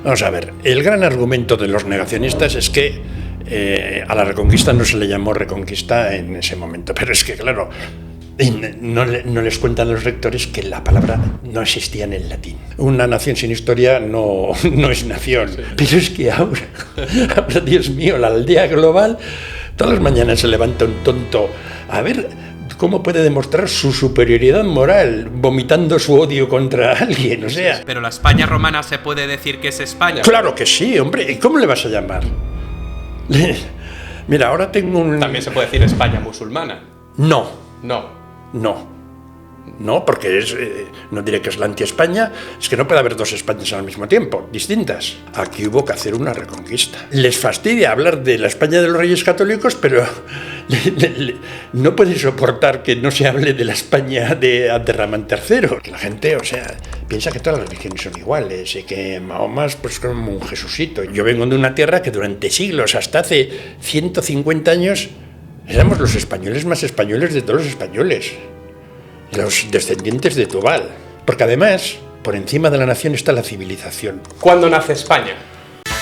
Vamos a ver, el gran argumento de los negacionistas es que a la Reconquista no se le llamó Reconquista en ese momento, pero es que, claro, no les cuentan los lectores que la palabra no existía en el latín. Una nación sin historia no es nación, sí. Pero es que ahora, Dios mío, la aldea global, todas las mañanas se levanta un tonto a ver cómo puede demostrar su superioridad moral vomitando su odio contra alguien, o sea... Pero la España romana se puede decir que es España. Claro que sí, hombre, ¿y cómo le vas a llamar? Mira, ahora tengo un... También se puede decir España musulmana. No, No, porque no diré que es la anti-España, es que no puede haber dos Españas al mismo tiempo, distintas. Aquí hubo que hacer una reconquista. Les fastidia hablar de la España de los Reyes Católicos, pero no pueden soportar que no se hable de la España de Abderramán III. Que la gente, o sea, piensa que todas las religiones son iguales y que Mahoma es pues como un Jesucito. Yo vengo de una tierra que durante siglos, hasta hace 150 años, éramos los españoles más españoles de todos los españoles. Los descendientes de Tubal. Porque además, por encima de la nación está la civilización. ¿Cuándo nace España?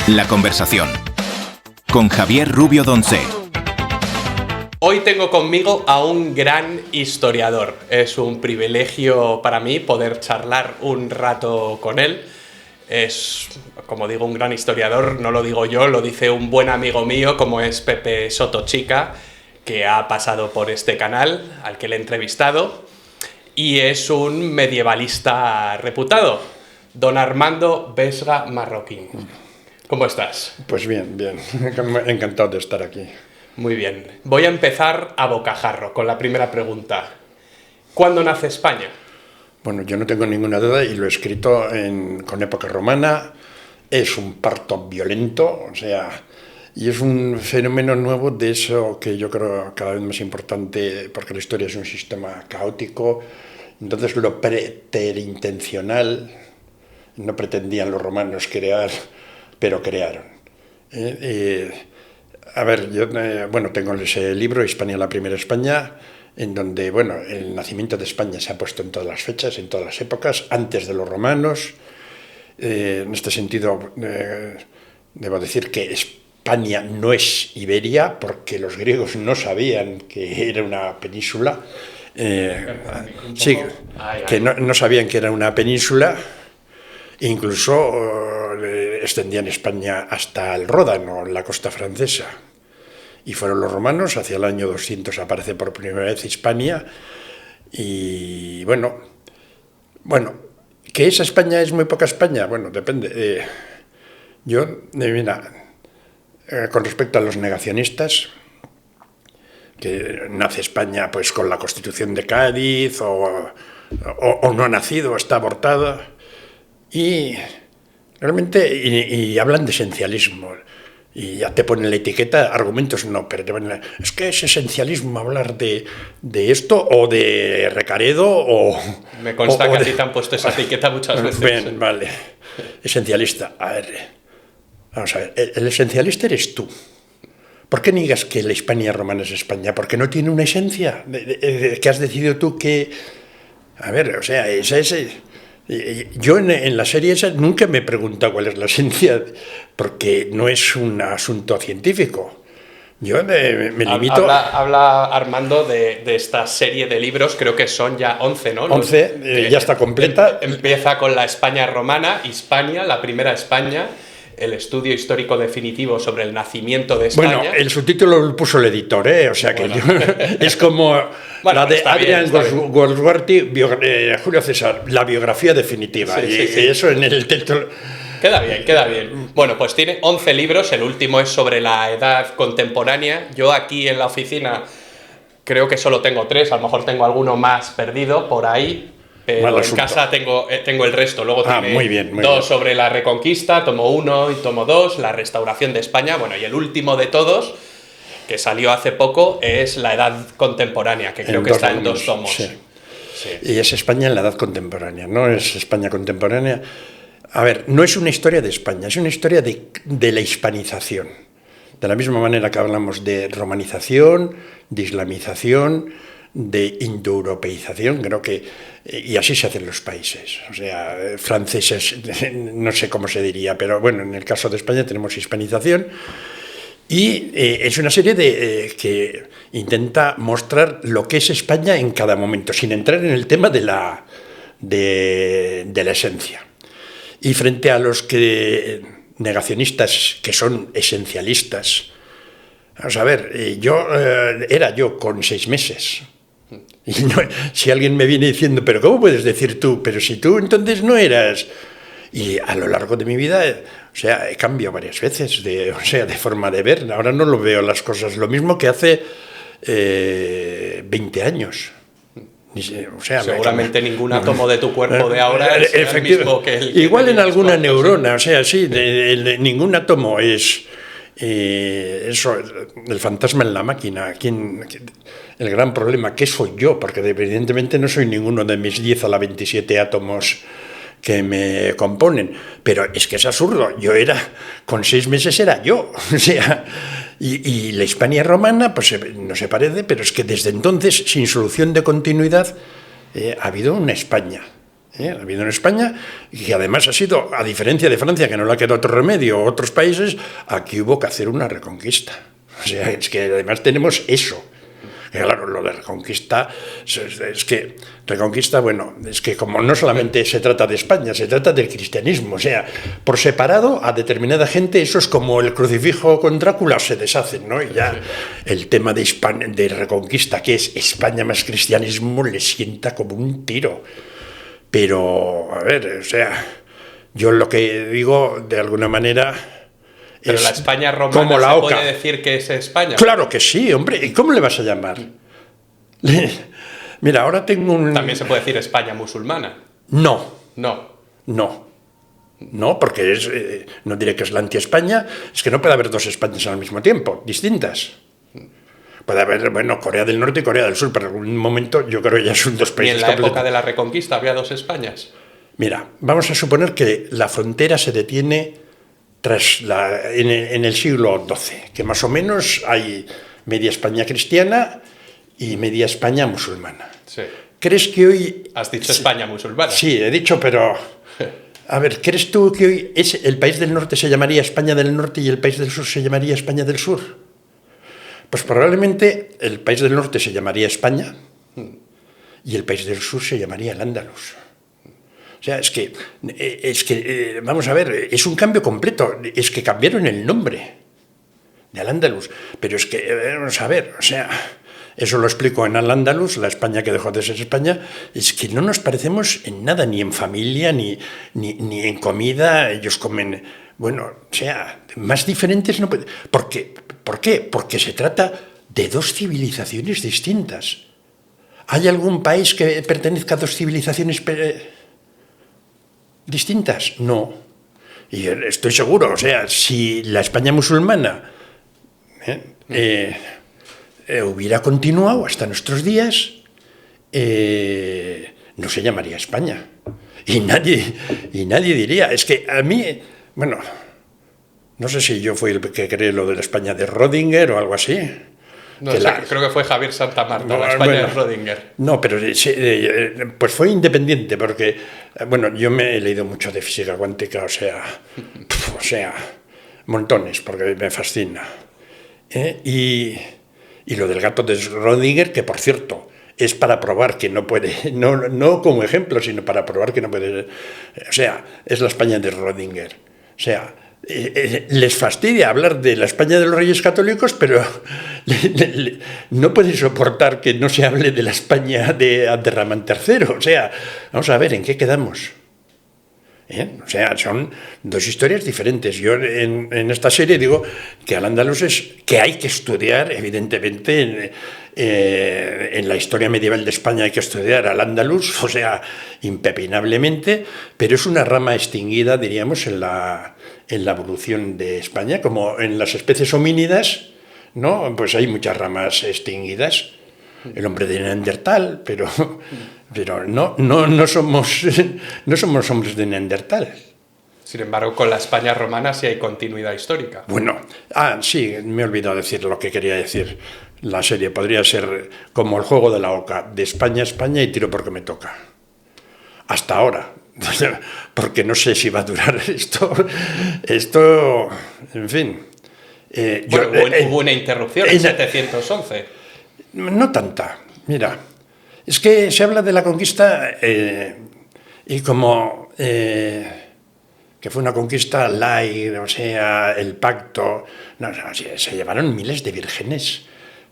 La conversación con Javier Rubio Doncé. Hoy tengo conmigo a un gran historiador. Es un privilegio para mí poder charlar un rato con él. Es, como digo, un gran historiador, no lo digo yo, lo dice un buen amigo mío como es Pepe Sotochica, que ha pasado por este canal, al que le he entrevistado. Y es un medievalista reputado, don Armando Vesga Marroquín. ¿Cómo estás? Pues bien, encantado de estar aquí. Muy bien. Voy a empezar a bocajarro con la primera pregunta. ¿Cuándo nace España? Bueno, yo no tengo ninguna duda y lo he escrito con época romana. Es un parto violento, o sea, y es un fenómeno nuevo de eso que yo creo cada vez más importante, porque la historia es un sistema caótico. Entonces lo preterintencional no pretendían los romanos crear, pero crearon. A ver, yo tengo ese libro, Hispania, la primera España, en donde el nacimiento de España se ha puesto en todas las fechas, en todas las épocas, antes de los romanos. En este sentido, debo decir que España no es Iberia, porque los griegos no sabían que era una península. Que no sabían que era una península, incluso extendían España hasta el Ródano, la costa francesa. Y fueron los romanos, hacia el año 200 aparece por primera vez Hispania, y ¿que esa España es muy poca España? Bueno, depende. Con respecto a los negacionistas, que nace España pues con la Constitución de Cádiz o no ha nacido, está abortada, y realmente y hablan de esencialismo y ya te ponen la etiqueta, argumentos no, pero te ponen es que es esencialismo hablar de esto o de Recaredo o... Me consta que a ti te han puesto esa etiqueta muchas veces. Bien, vale, esencialista. A ver, vamos a ver, el esencialista eres tú. ¿Por qué niegas que la Hispania romana es España? ¿Porque no tiene una esencia? ¿Que has decidido tú que...? A ver, o sea, yo en la serie esa nunca me he preguntado cuál es la esencia, porque no es un asunto científico. Yo me limito... Habla Armando de esta serie de libros, creo que son ya 11, ¿no? 11, ya está completa. Empieza con la España romana, Hispania, la primera España, el estudio histórico definitivo sobre el nacimiento de España. Bueno, el subtítulo lo puso el editor, o sea que es como la de Adrian Goldsworthy, Julio César, la biografía definitiva. Sí. Eso en el texto... Queda bien. Bueno, pues tiene 11 libros, el último es sobre la edad contemporánea. Yo aquí en la oficina creo que solo tengo 3, a lo mejor tengo alguno más perdido por ahí. Pero en casa tengo el resto. Luego tiene muy bien. Sobre la Reconquista, tomo 1 y tomo 2, la restauración de España. Bueno, y el último de todos, que salió hace poco, es la Edad Contemporánea, que creo que está en 2 tomos. Sí. Y es España en la Edad Contemporánea, no es España contemporánea. A ver, no es una historia de España, es una historia de la hispanización. De la misma manera que hablamos de romanización, de islamización, de indoeuropeización, creo que, y así se hacen los países. O sea, franceses, no sé cómo se diría, pero bueno, en el caso de España tenemos hispanización. Y es una serie que intenta mostrar lo que es España en cada momento, sin entrar en el tema de la esencia. Y frente a los negacionistas que son esencialistas, vamos a ver, era yo con 6 meses. Y si alguien me viene diciendo, pero ¿cómo puedes decir tú? Pero si tú entonces no eras... Y a lo largo de mi vida, o sea, he cambiado varias veces de forma de ver. Ahora no lo veo las cosas lo mismo que hace 20 años. O sea, seguramente ningún átomo de tu cuerpo de ahora es el mismo que el que igual en alguna neurona, o sea, sí, ningún átomo es... eso, el fantasma en la máquina, el gran problema, ¿qué soy yo? Porque evidentemente no soy ninguno de mis 10 a la 27 átomos que me componen, pero es que es absurdo. Con 6 meses era yo, o sea, y la Hispania romana, pues no se parece, pero es que desde entonces, sin solución de continuidad, ha habido una España. Ha habido una España y además ha sido, a diferencia de Francia, que no le ha quedado otro remedio, o otros países, aquí hubo que hacer una reconquista. O sea, es que además tenemos eso. Claro, lo de reconquista, es que reconquista, bueno, es que como no solamente se trata de España, se trata del cristianismo, o sea, por separado a determinada gente eso es como el crucifijo con Drácula, se deshacen, ¿no? Y ya el tema de reconquista, que es España más cristianismo, le sienta como un tiro. Pero, a ver, o sea, yo lo que digo, de alguna manera... Pero la España romana como la se oca. puede decir que es España. Claro que sí, hombre. ¿Y cómo le vas a llamar? Mira, ahora tengo un... También se puede decir España musulmana. No. No. No, porque no diré que es la anti-España, es que no puede haber 2 Españas al mismo tiempo, distintas. Puede haber, bueno, Corea del Norte y Corea del Sur, pero en algún momento yo creo que ya son 2 países. ¿Y en la época de la Reconquista había 2 Españas? Mira, vamos a suponer que la frontera se detiene en el siglo XII, que más o menos hay media España cristiana y media España musulmana. Sí. ¿Crees que hoy... Has dicho España musulmana. Sí, he dicho, pero... A ver, ¿crees tú que hoy el país del norte se llamaría España del Norte y el país del sur se llamaría España del Sur? Pues probablemente el país del norte se llamaría España y el país del sur se llamaría el Andalus. O sea, es que vamos a ver, es un cambio completo. Es que cambiaron el nombre de Al-Ándalus. Pero es que, vamos a ver, o sea, eso lo explico en Al-Ándalus, la España que dejó de ser España. Es que no nos parecemos en nada, ni en familia, ni en comida. Ellos comen, bueno, o sea, más diferentes no puede. ¿Por qué? Porque se trata de 2 civilizaciones distintas. ¿Hay algún país que pertenezca a 2 civilizaciones distintas? No. Y estoy seguro, o sea, si la España musulmana hubiera continuado hasta nuestros días, no se llamaría España. Y nadie diría, es que a mí, bueno, no sé si yo fui el que creé lo de la España de Rödinger o algo así. No sé, creo que fue Javier Santamarta, la España de Rödinger. No, pero pues fue independiente, porque, bueno, yo me he leído mucho de física cuántica, o sea, montones, porque me fascina. Y lo del gato de Rödinger, que por cierto, es para probar que no puede, no como ejemplo, sino para probar que no puede, o sea, es la España de Rödinger. O sea, les fastidia hablar de la España de los Reyes Católicos, pero no pueden soportar que no se hable de la España de Abderramán III. O sea, vamos a ver, ¿en qué quedamos? O sea, son 2 historias diferentes. Yo en esta serie digo que Al-Ándalus es que hay que estudiar, evidentemente, en la historia medieval de España hay que estudiar Al-Ándalus, o sea, impepinablemente, pero es una rama extinguida, diríamos, en la evolución de España, como en las especies homínidas, ¿no? Pues hay muchas ramas extinguidas. El hombre de Neandertal, pero no somos hombres de Neandertal. Sin embargo, con la España romana sí hay continuidad histórica. Bueno, sí, me he olvidado decir lo que quería decir. La serie podría ser como el juego de la oca, de España a España y tiro porque me toca. Hasta ahora. Porque no sé si va a durar esto, en fin. Hubo una interrupción en 711. No tanta, mira. Es que se habla de la conquista y como que fue una conquista light, o sea, el pacto. No, se llevaron miles de vírgenes,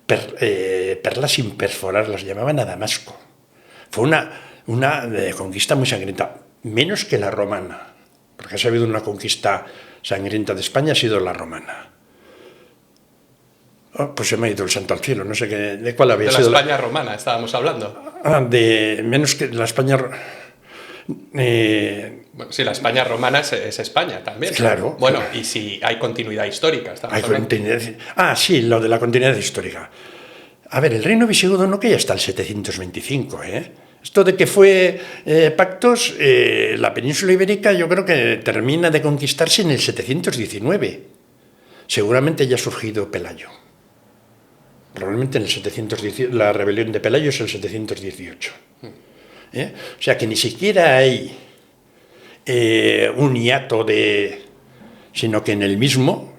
perlas sin perforar, las llamaban a Damasco. Fue una conquista muy sangrienta. Menos que la romana, porque si ha habido una conquista sangrienta de España, ha sido la romana. Oh, pues se me ha ido el santo al cielo, no sé de cuál había sido. De la España romana estábamos hablando. De menos que la España... Bueno, sí, la España romana es España también. Claro. Bueno, claro. Y si hay continuidad histórica. Sí, lo de la continuidad histórica. A ver, el reino visigodo no que ya está el 725, Esto de que fue pactos, la península ibérica yo creo que termina de conquistarse en el 719. Seguramente ya ha surgido Pelayo. Probablemente en el 718, la rebelión de Pelayo es el 718. O sea que ni siquiera hay un hiato sino que en el mismo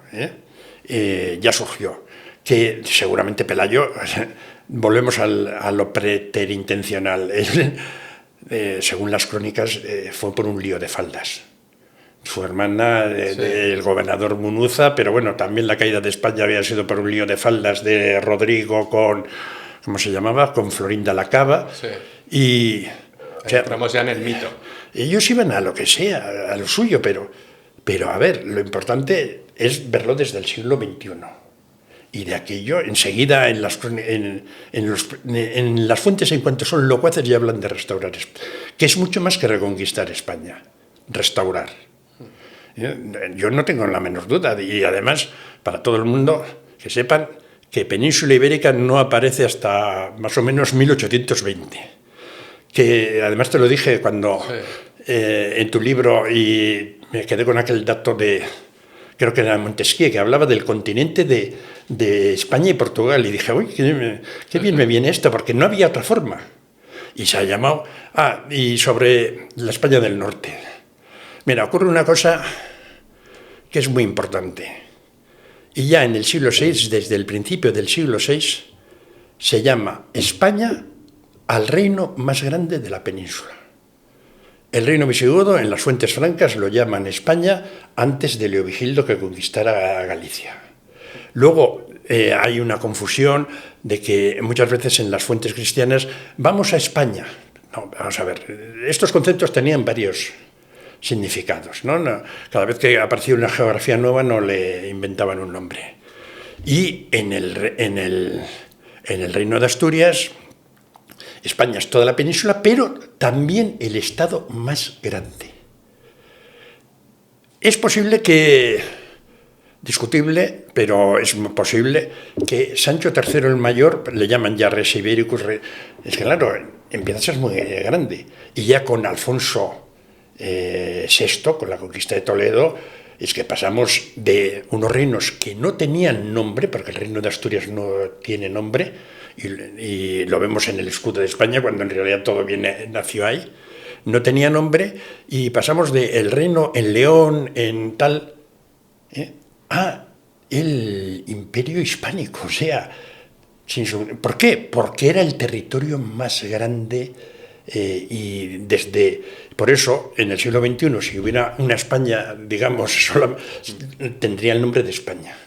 ya surgió. Que seguramente Pelayo... Volvemos a lo preterintencional. Según las crónicas, fue por un lío de faldas. Su hermana, el gobernador Munuza, pero bueno, también la caída de España había sido por un lío de faldas de Rodrigo con, ¿cómo se llamaba? Con Florinda la Cava. Sí. Y... O sea, entramos ya en el mito. Ellos iban a lo que sea, a lo suyo, pero a ver, lo importante es verlo desde el siglo XXI. Y de aquello, enseguida en las fuentes, en cuanto son locuaces, ya hablan de restaurar, que es mucho más que reconquistar España, restaurar. Yo no tengo la menor duda, y además, para todo el mundo, que sepan que Península Ibérica no aparece hasta más o menos 1820. Que además te lo dije cuando en tu libro, y me quedé con aquel dato creo que era Montesquieu, que hablaba del continente de España y Portugal, y dije, uy, qué bien me viene esto, porque no había otra forma. Y se ha llamado... y sobre la España del Norte. Mira, ocurre una cosa que es muy importante. Y ya en el siglo VI, desde el principio del siglo VI, se llama España al reino más grande de la península. El reino visigodo, en las fuentes francas, lo llaman España antes de Leovigildo que conquistara Galicia. Luego hay una confusión de que muchas veces en las fuentes cristianas vamos a España. No, vamos a ver, estos conceptos tenían varios significados, ¿no? Cada vez que aparecía una geografía nueva no le inventaban un nombre. Y en el reino de Asturias... España es toda la península, pero también el estado más grande. Es posible que, discutible, pero es posible que Sancho III el Mayor, le llaman ya Res Ibericus, es que claro, empieza a ser muy grande. Y ya con Alfonso VI, con la conquista de Toledo, es que pasamos de unos reinos que no tenían nombre, porque el reino de Asturias no tiene nombre, y lo vemos en el escudo de España, cuando en realidad todo nació ahí, no tenía nombre, y pasamos de el reino en León, en tal, a el imperio hispánico. O sea, ¿por qué? Porque era el territorio más grande, y por eso en el siglo XXI, si hubiera una España, digamos, tendría el nombre de España.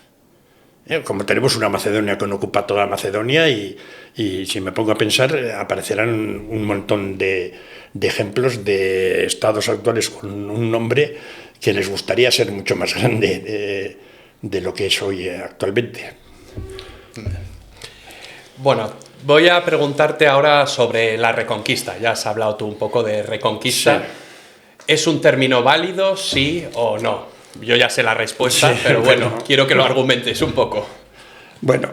Como tenemos una Macedonia que no ocupa toda Macedonia, y si me pongo a pensar, aparecerán un montón de ejemplos de estados actuales con un nombre que les gustaría ser mucho más grande de lo que es hoy actualmente. Bueno, voy a preguntarte ahora sobre la Reconquista. Ya has hablado tú un poco de Reconquista. Sí. ¿Es un término válido, sí o no? Yo ya sé la respuesta, sí, pero bueno, quiero que lo argumentes un poco. Bueno,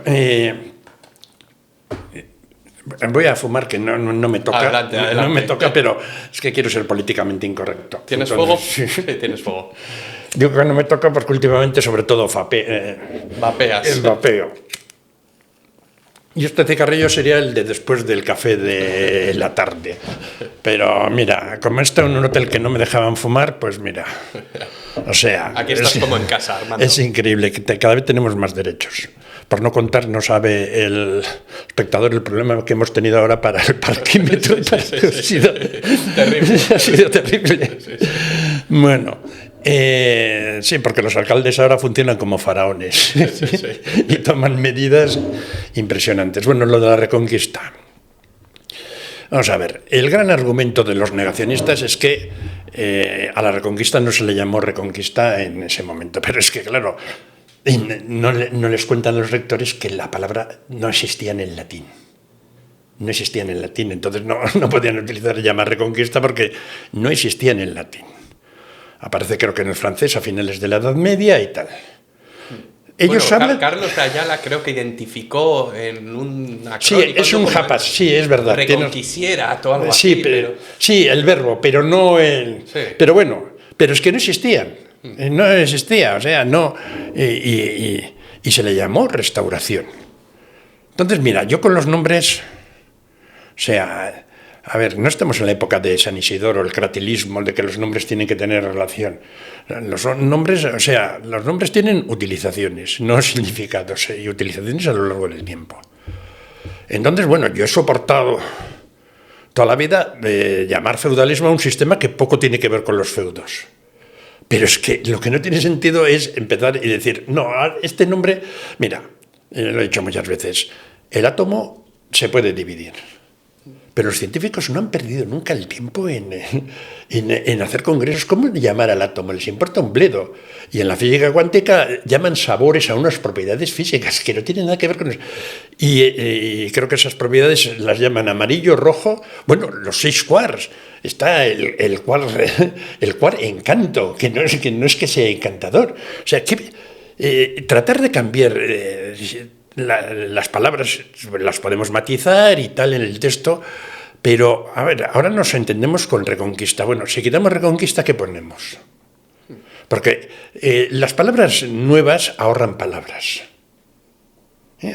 voy a fumar, que no me toca. Adelante. No me toca, pero es que quiero ser políticamente incorrecto. ¿Tienes fuego? Sí, tienes fuego. Digo que no me toca porque últimamente, sobre todo, vapeas. El vapeo. Y este cigarrillo sería el de después del café de la tarde. Pero mira, como está en un hotel que no me dejaban fumar, pues mira. O sea... Aquí estás como en casa, Armando. Es increíble, que cada vez tenemos más derechos. Por no contar, no sabe el espectador el problema que hemos tenido ahora para el parquímetro. Ha sido terrible. Ha sido terrible. Bueno, sí, porque los alcaldes ahora funcionan como faraones y toman medidas impresionantes. Bueno, lo de la Reconquista. Vamos a ver, el gran argumento de los negacionistas es que a la Reconquista no se le llamó Reconquista en ese momento, pero es que, claro, no les cuentan los rectores que la palabra no existía en el latín. No existía en el latín, entonces no podían utilizar llamar Reconquista porque no existía en el latín. Aparece creo que en el francés a finales de la Edad Media y tal. Ellos hablan... Carlos de Ayala creo que identificó en una crónica... Sí, es un japas, sí, es verdad. Reconquisiera o algo sí, así. Sí, el verbo, pero no el... Sí. Pero bueno, pero es que no existían. No existía, o sea, no... Y se le llamó restauración. Entonces, mira, yo con los nombres... O sea... A ver, no estamos en la época de San Isidoro, el cratilismo, de que los nombres tienen que tener relación. Los nombres, o sea, los nombres tienen utilizaciones, no significados, y utilizaciones a lo largo del tiempo. Entonces, bueno, yo he soportado toda la vida de llamar feudalismo a un sistema que poco tiene que ver con los feudos. Pero es que lo que no tiene sentido es empezar y decir, no, este nombre, mira, lo he dicho muchas veces, el átomo se puede dividir. Pero los científicos no han perdido nunca el tiempo en hacer congresos. ¿Cómo llamar al átomo? Les importa un bledo. Y en la física cuántica llaman sabores a unas propiedades físicas que no tienen nada que ver con eso. Y creo que esas propiedades las llaman amarillo, rojo. Bueno, los 6 quarks. Está el quark encanto, que no es que sea encantador. O sea, tratar de cambiar... las palabras las podemos matizar y tal en el texto, pero a ver, ahora nos entendemos con Reconquista. Bueno, si quitamos Reconquista, ¿qué ponemos? Porque las palabras nuevas ahorran palabras.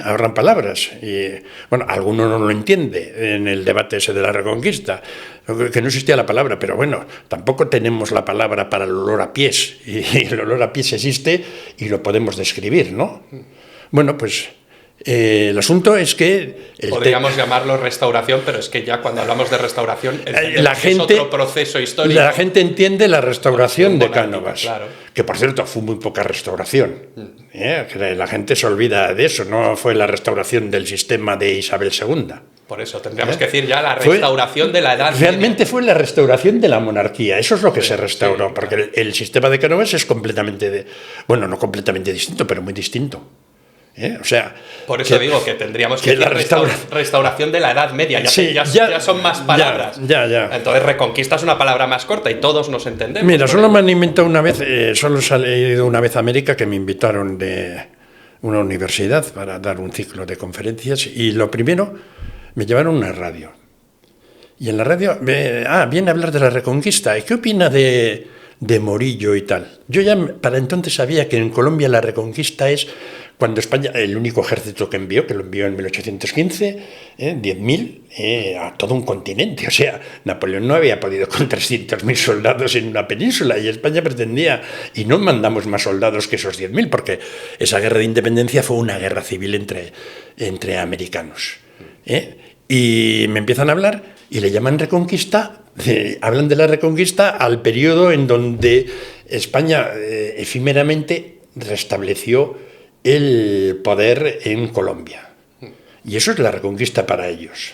Ahorran palabras. Y, bueno, alguno no lo entiende en el debate ese de la Reconquista, que no existía la palabra, pero bueno, tampoco tenemos la palabra para el olor a pies. Y el olor a pies existe y lo podemos describir, ¿no? Bueno, pues... el asunto es que... Podríamos llamarlo restauración, pero es que ya cuando hablamos de restauración es otro proceso histórico. La gente entiende la restauración de Cánovas, claro. Que por cierto fue muy poca restauración. Que la gente se olvida de eso, no fue la restauración del sistema de Isabel II. Por eso tendríamos que decir ya la restauración de la Edad Media. Realmente fue la restauración de la monarquía, eso es lo que se restauró, porque el sistema de Cánovas es completamente, bueno, no completamente distinto, pero muy distinto. O sea, por eso digo que tendríamos que decir restauración de la Edad Media. Ya son más palabras. Ya. Entonces Reconquista es una palabra más corta y todos nos entendemos. Mira, solo me han invitado una vez, solo he ido una vez a América, que me invitaron de una universidad para dar un ciclo de conferencias, y lo primero me llevaron a una radio. Y en la radio, viene a hablar de la Reconquista. ¿Y qué opina de Morillo y tal? Yo ya para entonces sabía que en Colombia la Reconquista es cuando España, el único ejército que envió, que lo envió en 1815, 10.000 a todo un continente. O sea, Napoleón no había podido con 300.000 soldados en una península, y España pretendía, y no mandamos más soldados que esos 10.000, porque esa guerra de independencia fue una guerra civil entre americanos. Y me empiezan a hablar y le llaman Reconquista, hablan de la Reconquista al periodo en donde España efímeramente restableció el poder en Colombia. Y eso es la Reconquista para ellos.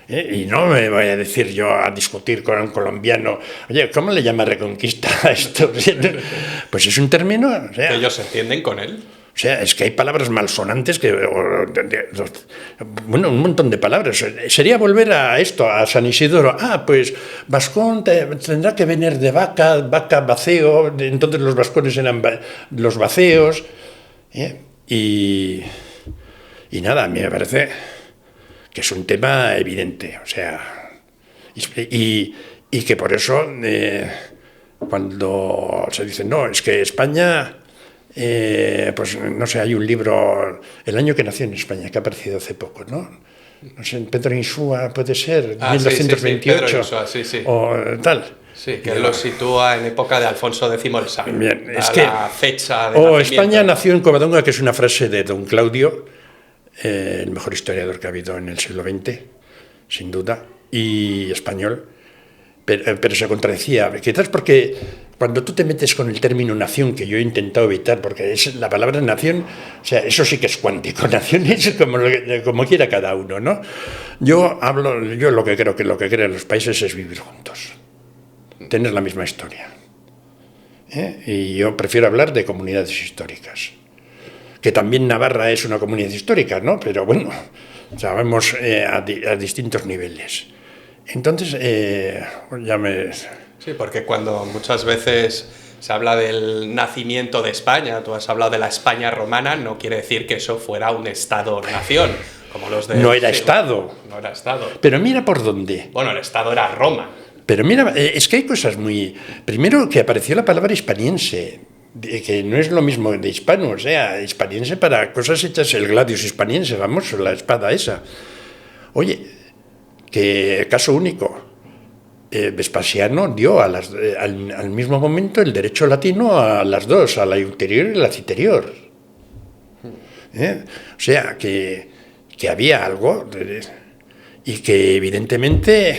Y no me voy a decir yo a discutir con un colombiano, oye, ¿cómo le llama Reconquista a esto? Pues es un término... O sea, que ellos se entienden con él. O sea, es que hay palabras malsonantes bueno, un montón de palabras. Sería volver a esto, a San Isidoro. Pues Vascón tendrá que venir de vaca vaceo. Entonces los vascones eran los vaceos. Y nada, a mí me parece que es un tema evidente. O sea, y que por eso cuando se dice, no, es que España... pues no sé, hay un libro, El año que nació en España, que ha aparecido hace poco, ¿no? No sé, Pedro Insúa puede ser, 1228, Pedro Insúa, sí. o tal. Sí, que lo sitúa en época de Alfonso X el Sabio. Bien, es la fecha de o nacimiento. España nació en Covadonga, que es una frase de don Claudio, el mejor historiador que ha habido en el siglo XX, sin duda, y español, pero se contradecía, quizás porque cuando tú te metes con el término nación, que yo he intentado evitar, porque es la palabra nación, o sea, eso sí que es cuántico, nación es como quiera cada uno, ¿no? Yo lo que creo que lo que crean los países es vivir juntos, tener la misma historia. Y yo prefiero hablar de comunidades históricas, que también Navarra es una comunidad histórica, ¿no? Pero bueno, sabemos a distintos niveles. Entonces, Sí, porque cuando muchas veces se habla del nacimiento de España, tú has hablado de la España romana, no quiere decir que eso fuera un Estado-nación, como los de... No era Estado. No era Estado. Pero mira por dónde. Bueno, el Estado era Roma. Pero mira, es que hay cosas muy... Primero que apareció la palabra hispaniense, que no es lo mismo de hispano, o sea, hispaniense para cosas hechas, el gladius hispaniense, vamos, la espada esa. Oye, que caso único, Vespasiano dio al mismo momento el derecho latino a las dos, a la ulterior y la citerior. O sea, que había algo y que evidentemente...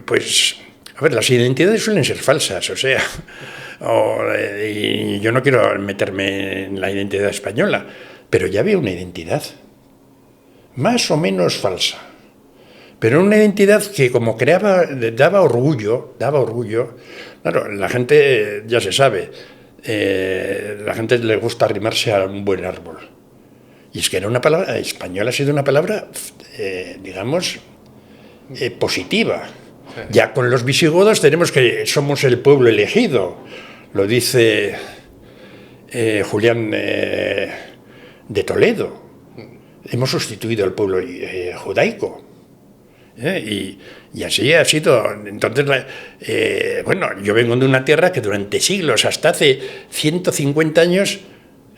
pues, a ver, las identidades suelen ser falsas, o sea, y yo no quiero meterme en la identidad española, pero ya había una identidad, más o menos falsa, pero una identidad que como daba orgullo, claro, la gente ya se sabe, la gente le gusta arrimarse a un buen árbol, y es que era una palabra, española ha sido una palabra, digamos, positiva. Sí. Ya con los visigodos tenemos que somos el pueblo elegido, lo dice Julián de Toledo. Hemos sustituido al pueblo judaico. Y así ha sido. Entonces, bueno, yo vengo de una tierra que durante siglos, hasta hace 150 años,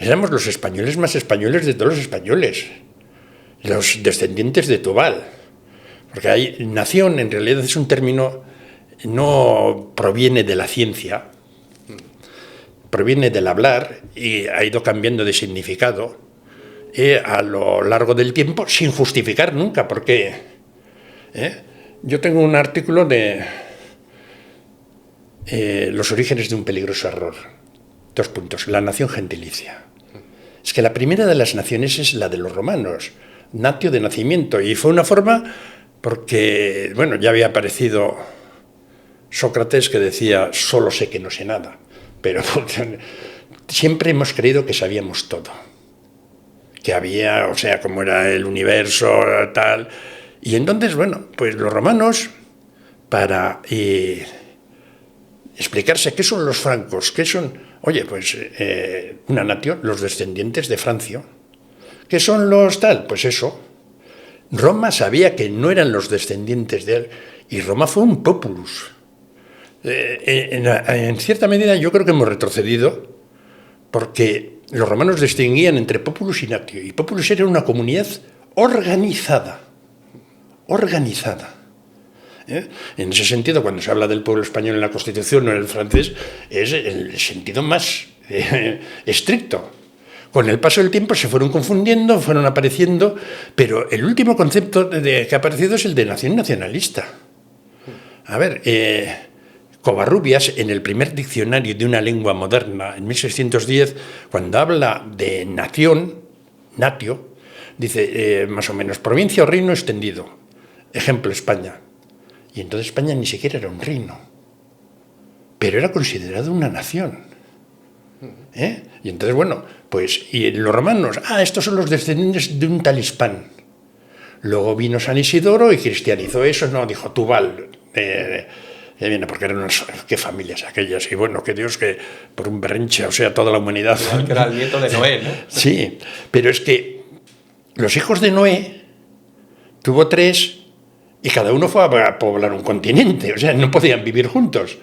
éramos los españoles más españoles de todos los españoles, los descendientes de Tubal. Porque nación en realidad es un término, no proviene de la ciencia, proviene del hablar y ha ido cambiando de significado a lo largo del tiempo sin justificar nunca, porque yo tengo un artículo de los orígenes de un peligroso error. 2 puntos. La nación gentilicia. Es que la primera de las naciones es la de los romanos, natio de nacimiento, y fue una forma... Porque, bueno, ya había aparecido Sócrates que decía, solo sé que no sé nada, pero siempre hemos creído que sabíamos todo, que había, o sea, cómo era el universo, tal. Y entonces, bueno, pues los romanos, para explicarse qué son los francos, qué son, oye, pues una nación, los descendientes de Francio, qué son los tal, pues eso. Roma sabía que no eran los descendientes de él, y Roma fue un populus. En cierta medida yo creo que hemos retrocedido, porque los romanos distinguían entre populus y natio, y populus era una comunidad organizada. En ese sentido, cuando se habla del pueblo español en la Constitución o en el francés, es el sentido más estricto. Con el paso del tiempo se fueron confundiendo, fueron apareciendo, pero el último concepto que ha aparecido es el de nación nacionalista. A ver, Covarrubias, en el primer diccionario de una lengua moderna, en 1610, cuando habla de nación, natio, dice más o menos provincia o reino extendido. Ejemplo, España. Y entonces España ni siquiera era un reino, pero era considerado una nación. Y entonces, bueno, pues, y los romanos, estos son los descendientes de un tal Hispán. Luego vino San Isidoro y cristianizó eso, no, dijo Tubal, porque eran unas, qué familias aquellas, y bueno, que Dios, que por un berrinche, o sea, toda la humanidad. Que era el nieto de Noé, ¿no? Sí, pero es que los hijos de Noé tuvo 3 y cada uno fue a poblar un continente, o sea, no podían vivir juntos.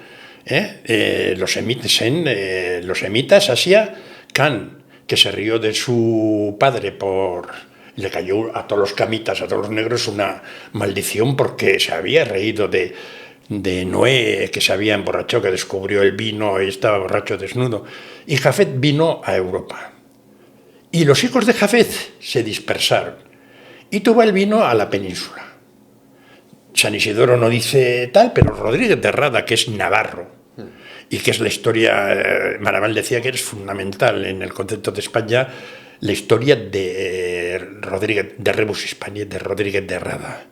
Los semitas, Asia, Khan, que se rió de su padre le cayó a todos los camitas, a todos los negros, una maldición porque se había reído de Noé, que se había emborrachado, que descubrió el vino y estaba borracho desnudo. Y Jafet vino a Europa. Y los hijos de Jafet se dispersaron. Y Tubal vino a la península. San Isidoro no dice tal, pero Rodríguez de Rada, que es navarro, y que es la historia, Maraval decía que es fundamental en el concepto de España, la historia de Rodríguez, de Rebus Hispaniae, de Rodríguez de Rada.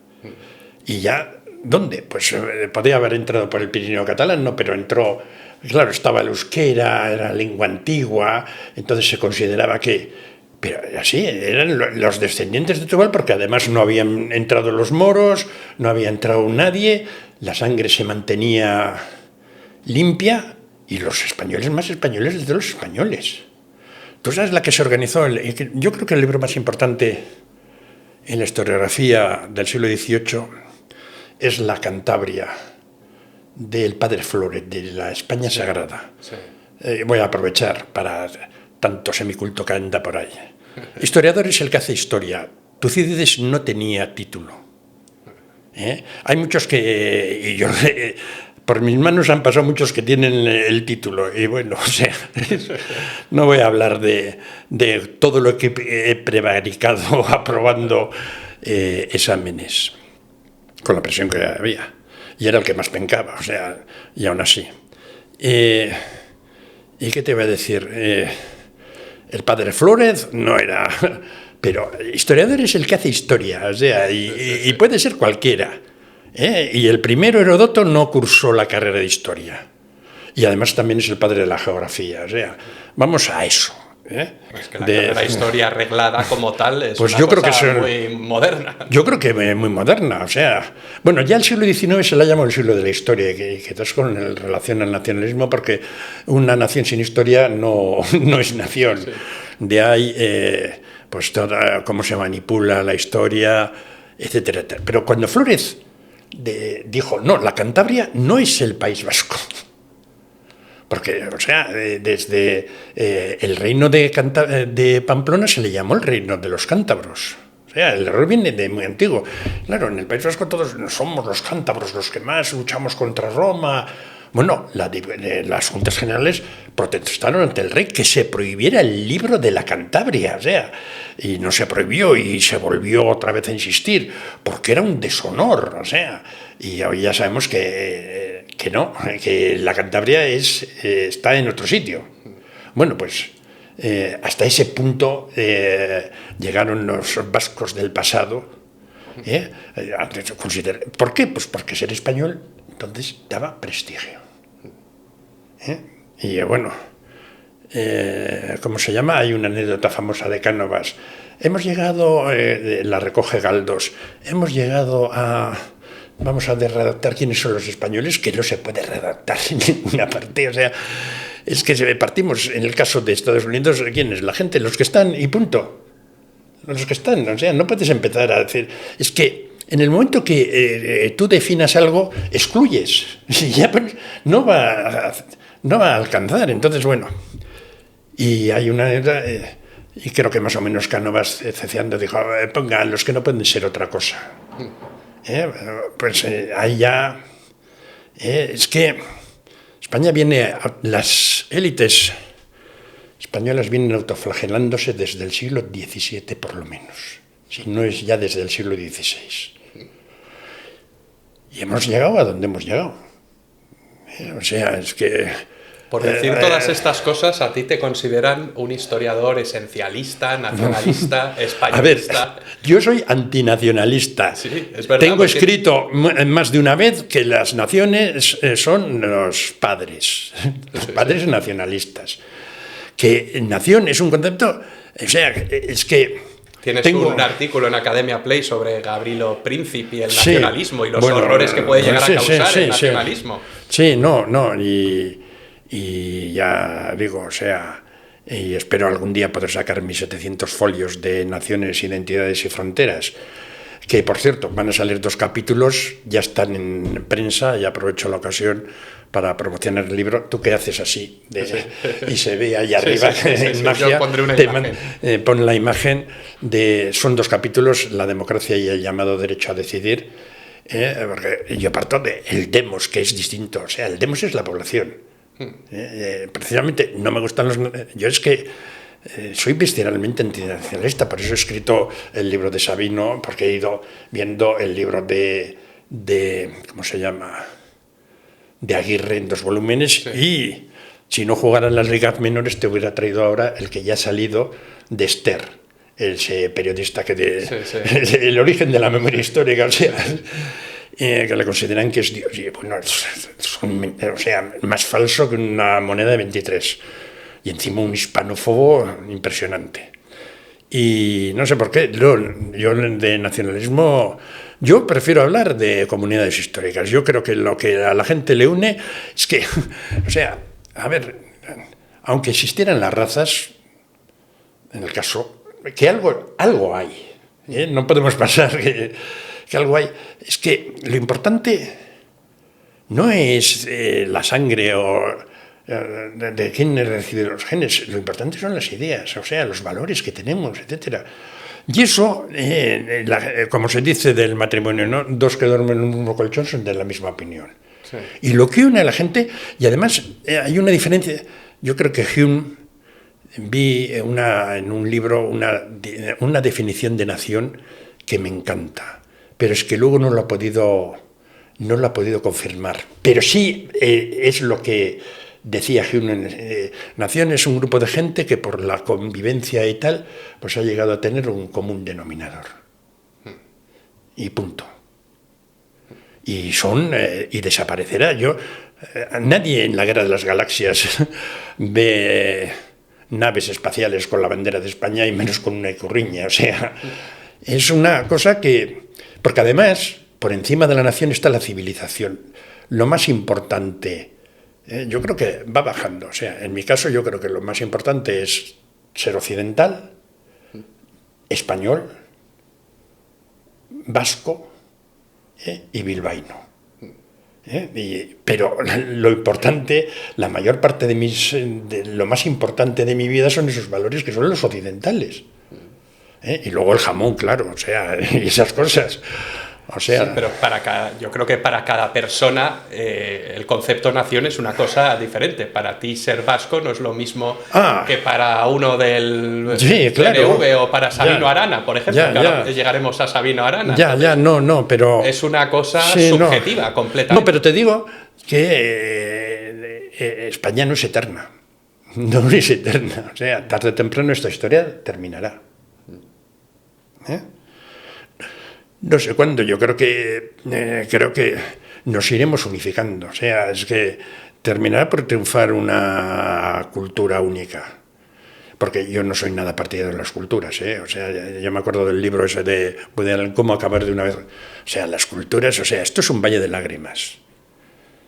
Y ya, ¿dónde? Pues podía haber entrado por el Pirineo catalán, no, pero entró, claro, estaba el euskera, era lengua antigua, entonces se consideraba que... Pero así, eran los descendientes de Tubal, porque además no habían entrado los moros, no había entrado nadie, la sangre se mantenía limpia, y los españoles más españoles de los españoles. Tú sabes la que se organizó, yo creo que el libro más importante en la historiografía del siglo XVIII es La Cantabria, del padre Flores, de la España Sagrada. Sí. Voy a aprovechar para tanto semiculto que anda por ahí. Historiador es el que hace historia. Tucídides no tenía título. Hay muchos que... y yo, por mis manos han pasado muchos que tienen el título. Y bueno, o sea, no voy a hablar de todo lo que he prevaricado aprobando exámenes, con la presión que había. Y era el que más pencaba, o sea, y aún así. ¿Y qué te voy a decir? El padre Flórez no era... Pero historiador es el que hace historia, o sea, y puede ser cualquiera. Y el primero, Heródoto, no cursó la carrera de historia. Y además también es el padre de la geografía, o sea, vamos a eso. Es que la historia arreglada como tal es pues una yo cosa creo que muy moderna. Yo creo que muy moderna, o sea... Bueno, ya el siglo XIX se la llama el siglo de la historia, que es con relación al nacionalismo, porque una nación sin historia no es nación. Sí. De ahí, pues, cómo se manipula la historia, etcétera, etcétera. Pero cuando Flórez dijo, no, la Cantabria no es el País Vasco. Porque, o sea, desde el reino de Pamplona se le llamó el reino de los cántabros. O sea, el error viene de muy antiguo. Claro, en el País Vasco todos somos los cántabros los que más luchamos contra Roma. Bueno, las Juntas Generales protestaron ante el rey que se prohibiera el libro de la Cantabria, o sea, y no se prohibió y se volvió otra vez a insistir, porque era un deshonor, o sea, y hoy ya sabemos que no, que la Cantabria está en otro sitio. Bueno, pues hasta ese punto llegaron los vascos del pasado. ¿Por qué? Pues porque ser español entonces daba prestigio. Y bueno, ¿cómo se llama? Hay una anécdota famosa de Cánovas. Hemos llegado, la recoge Galdós, hemos llegado a... Vamos a redactar quiénes son los españoles, que no se puede redactar en ninguna parte. O sea, es que partimos, en el caso de Estados Unidos, ¿quiénes? La gente, los que están, y punto. Los que están, o sea, no puedes empezar a decir... Es que en el momento que tú definas algo, excluyes. Y ya pues, no va a alcanzar. Entonces, bueno, y hay una... y creo que más o menos Cánovas, ceceando, dijo, ponga los que no pueden ser otra cosa. Pues ahí ya... es que España viene... Las élites españolas vienen autoflagelándose desde el siglo XVII, por lo menos. Si no es ya desde el siglo XVI. Y hemos llegado a donde hemos llegado. O sea, es que... Por decir todas estas cosas, ¿a ti te consideran un historiador esencialista, nacionalista, españolista? A ver, yo soy antinacionalista. Sí, es verdad. Tengo escrito más de una vez que las naciones son los padres. Los padres nacionalistas. Que nación es un concepto... O sea, es que... Tienes un artículo en Academia Play sobre Gavrilo Princip y el nacionalismo y los horrores que puede llegar a causar el nacionalismo. Sí, no, y ya digo, o sea, y espero algún día poder sacar mis 700 folios de naciones, identidades y fronteras, que por cierto van a salir 2 capítulos, ya están en prensa y aprovecho la ocasión para promocionar el libro. Tú qué haces así y se ve ahí arriba en magia. Yo pondré una imagen. Pon la imagen son 2 capítulos, la democracia y el llamado derecho a decidir, porque yo parto del demos, que es distinto. O sea, el demos es la población. Precisamente no me gustan yo es que soy visceralmente antinacionalista, por eso he escrito el libro de Sabino, porque he ido viendo el libro de ¿cómo se llama?, de Aguirre en 2 volúmenes, y si no jugaran las ligas menores te hubiera traído ahora el que ya ha salido de Ester, ese periodista el origen de la memoria histórica, o sea, que le consideran que es Dios, y bueno, o sea, más falso que una moneda de 23, y encima un hispanófobo impresionante. Y no sé por qué, yo de nacionalismo, yo prefiero hablar de comunidades históricas. Yo creo que lo que a la gente le une es que, o sea, a ver, aunque existieran las razas, en el caso, que algo hay, no podemos pasar que algo hay. Es que lo importante no es la sangre o de quién recibe los genes, lo importante son las ideas, o sea, los valores que tenemos, etcétera. Y eso, como se dice del matrimonio, ¿no?, 2 que duermen en un mismo colchón son de la misma opinión. Sí. Y lo que une a la gente, y además hay una diferencia, yo creo que Hume, vi en un libro una definición de nación que me encanta, pero es que luego no lo ha podido confirmar. Pero sí es lo que decía Hume, nación es un grupo de gente que por la convivencia y tal, pues ha llegado a tener un común denominador. Y punto. Y y desaparecerá. Nadie en la Guerra de las Galaxias ve naves espaciales con la bandera de España y menos con una icurriña. O sea, es una cosa que... Porque además, por encima de la nación está la civilización. Lo más importante... yo creo que va bajando. O sea, en mi caso yo creo que lo más importante es ser occidental, español, vasco y bilbaíno. Pero lo importante, la mayor parte de lo más importante de mi vida son esos valores que son los occidentales. Y luego el jamón, claro, o sea, y esas cosas. O sea, sí, pero yo creo que para cada persona el concepto nación es una cosa diferente. Para ti ser vasco no es lo mismo que para uno del PNV o para Sabino Arana, por ejemplo. Ahora llegaremos a Sabino Arana. No, pero... Es una cosa subjetiva, completamente. No, pero te digo que España no es eterna. No es eterna. O sea, tarde o temprano esta historia terminará. No sé cuándo, yo creo que nos iremos unificando. O sea, es que terminará por triunfar una cultura única. Porque yo no soy nada partidario de las culturas, O sea, yo me acuerdo del libro ese de Woody Allen, Cómo acabar de una vez. O sea, las culturas, o sea, esto es un valle de lágrimas.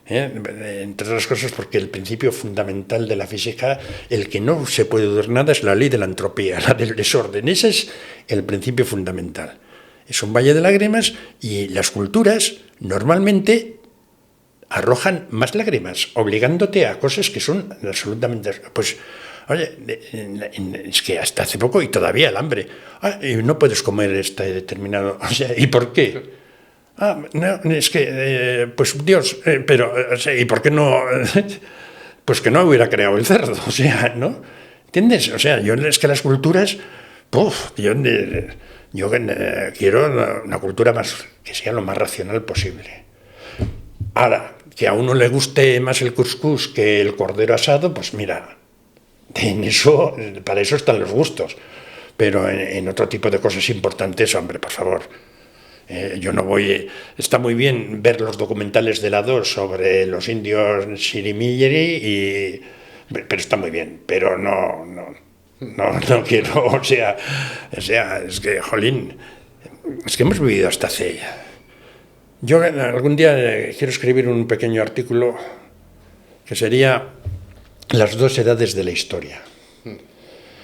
Entre otras cosas porque el principio fundamental de la física, el que no se puede dudar nada, es la ley de la entropía, la del desorden. Ese es el principio fundamental. Es un valle de lágrimas y las culturas normalmente arrojan más lágrimas, obligándote a cosas que son absolutamente... Pues, oye, es que hasta hace poco y todavía el hambre. Y no puedes comer este determinado... O sea, ¿y por qué? No, es que, pues Dios, pero, o sea, ¿y por qué no? Pues que no hubiera creado el cerdo, o sea, ¿no? ¿Entiendes? O sea, es que las culturas... Yo quiero una cultura más que sea lo más racional posible. Ahora, que a uno le guste más el cuscús que el cordero asado, pues mira, para eso están los gustos. Pero en otro tipo de cosas importantes, hombre, por favor. Yo no voy... Está muy bien ver los documentales de la 2 sobre los indios Sirimiri, pero está muy bien, pero no quiero, o sea, es que, jolín, es que hemos vivido hasta hace... Yo algún día quiero escribir un pequeño artículo que sería las 2 edades de la historia.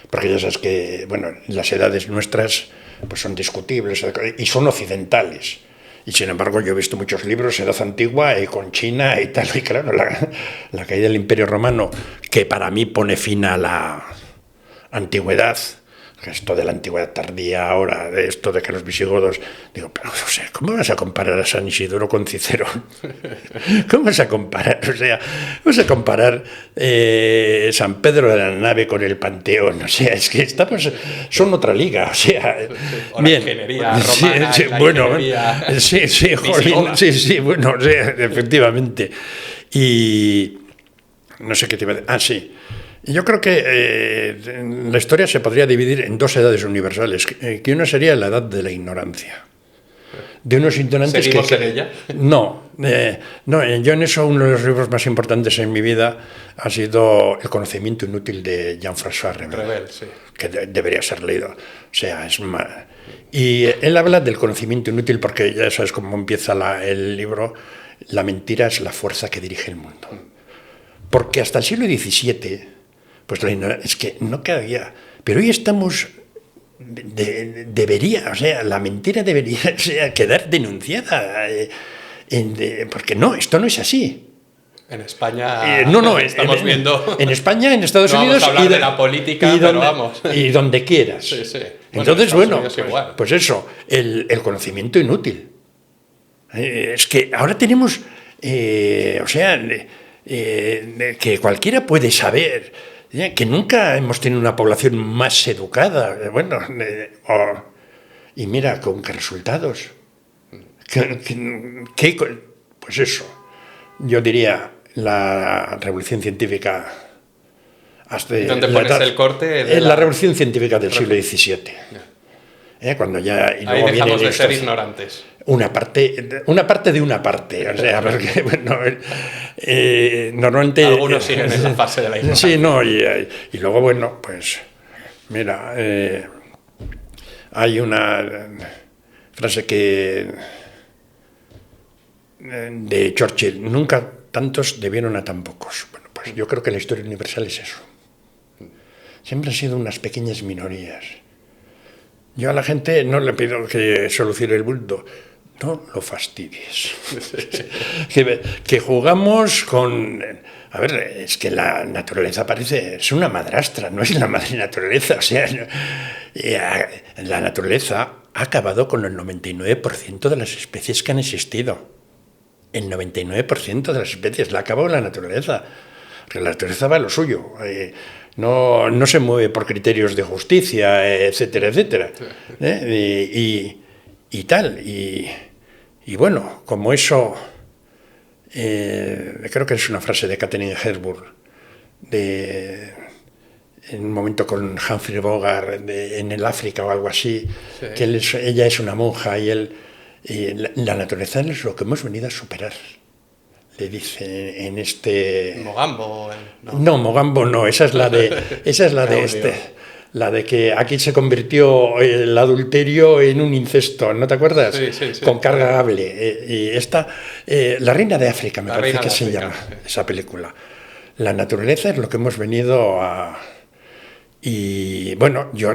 porque ya sabes que, bueno, las edades nuestras pues son discutibles y son occidentales. Y sin embargo yo he visto muchos libros, edad antigua, con China y tal, y claro, la caída del Imperio Romano, que para mí pone fin a la antigüedad, esto de la antigüedad tardía ahora, de esto de que los visigodos, digo, pero o sea, ¿cómo vas a comparar a San Isidoro con Cicerón? ¿Cómo vas a comparar? O sea, vas a comparar San Pedro de la Nave con el Panteón, o sea, es que son otra liga, o sea, o bien. La ingeniería romana, sí, la bueno, ingeniería sí, jolín, sí, bueno, o sea, efectivamente. Y no sé qué te iba a decir. Ah, sí. Yo creo que la historia se podría dividir en dos edades universales, que una sería la edad de la ignorancia. De unos ignorantes ¿Seguimos en ella? No, yo en eso uno de los libros más importantes en mi vida ha sido El conocimiento inútil de Jean-François Revel, Sí. que debería ser leído. O sea, es más... Y él habla del conocimiento inútil porque ya sabes cómo empieza el libro. La mentira es la fuerza que dirige el mundo. Porque hasta el siglo XVII... pues la ignorancia, es que no cabía. Pero hoy estamos, debería, o sea, la mentira debería, o sea, quedar denunciada, porque no, esto no es así. En España estamos viendo... En España, en Estados no Unidos... vamos a hablar de la política, pero vamos. Y donde quieras. Sí, sí. Entonces, bueno, pues eso, el conocimiento inútil. Es que ahora tenemos, o sea, que cualquiera puede saber... que nunca hemos tenido una población más educada, bueno, y mira con qué resultados. Pues eso, yo diría la revolución científica. ¿Dónde pones el corte? La revolución científica del siglo XVII. Cuando ya... Y ahí dejamos de ser ignorantes. Una parte de una parte, o sea, porque bueno, normalmente... Algunos siguen en la fase de la ignorancia. Sí, no, y luego, bueno, pues, mira, hay una frase de Churchill, nunca tantos debieron a tan pocos. Bueno, pues yo creo que la historia universal es eso. Siempre han sido unas pequeñas minorías. Yo a la gente no le pido que solucione el mundo, no lo fastidies. que jugamos con... A ver, es que la naturaleza es una madrastra, no es la madre naturaleza. O sea, la naturaleza ha acabado con el 99% de las especies que han existido. El 99% de las especies la ha acabado la naturaleza. Porque la naturaleza va a lo suyo. No se mueve por criterios de justicia, etcétera, etcétera. Y tal. Y bueno, como eso, creo que es una frase de Katharine Hepburn, en un momento con Humphrey Bogart, en el África o algo así, sí. Que ella es una monja y la naturaleza es lo que hemos venido a superar. Le dice en este... Mogambo. No, Mogambo no, esa es la de la de que aquí se convirtió el adulterio en un incesto, ¿no te acuerdas? Sí. Con cargable. Y esta, La Reina de África, me parece que se llama esa película. La naturaleza es lo que hemos venido a... Y bueno, yo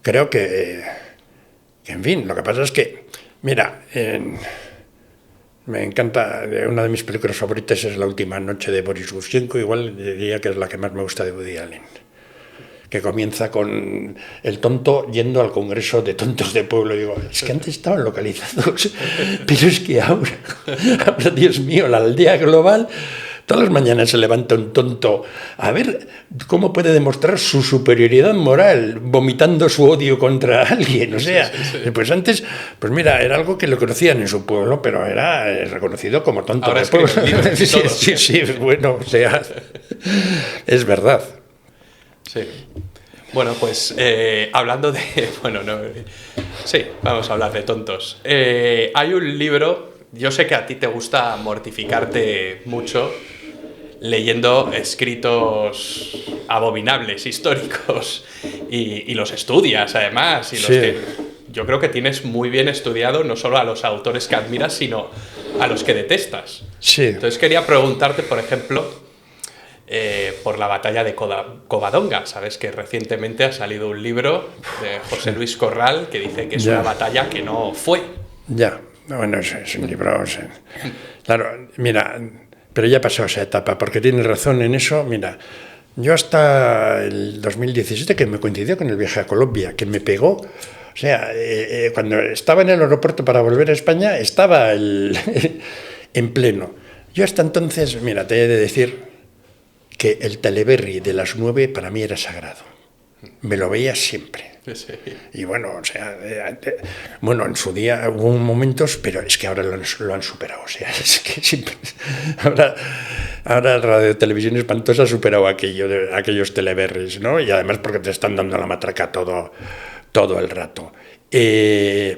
creo que en fin, lo que pasa es que, mira, me encanta, una de mis películas favoritas es La última noche de Boris Gushenko, igual diría que es la que más me gusta de Woody Allen, que comienza con el tonto yendo al congreso de tontos de pueblo. Digo, es que antes estaban localizados, pero es que ahora, Dios mío, la aldea global, todas las mañanas se levanta un tonto a ver cómo puede demostrar su superioridad moral, vomitando su odio contra alguien. O sea, pues antes, pues mira, era algo que lo conocían en su pueblo, pero era reconocido como tonto ahora de pueblo. Sí, bueno, o sea, es verdad. Sí. Bueno, pues hablando de... Bueno, no, sí, vamos a hablar de tontos. Hay un libro, yo sé que a ti te gusta mortificarte mucho leyendo escritos abominables, históricos, y los estudias además, y los que yo creo que tienes muy bien estudiado no solo a los autores que admiras, sino a los que detestas. Sí. Entonces quería preguntarte, por ejemplo... por la batalla de Covadonga. Sabes que recientemente ha salido un libro de José Luis Corral que dice que es una batalla que no fue. Ya, bueno, es un libro... Claro, mira, pero ya pasó esa etapa, porque tienes razón en eso. Mira, yo hasta el 2017, que me coincidió con el viaje a Colombia, que me pegó... O sea, cuando estaba en el aeropuerto para volver a España, estaba en pleno. Yo hasta entonces, mira, te he de decir que el Teleberry de las 9 para mí era sagrado. Me lo veía siempre. Sí. Y bueno, o sea, bueno, en su día hubo momentos, pero es que ahora lo han superado. O sea, es que siempre, ahora Radio Televisión Espantosa ha superado aquellos Teleberrys, ¿no? Y además porque te están dando la matraca todo el rato. Y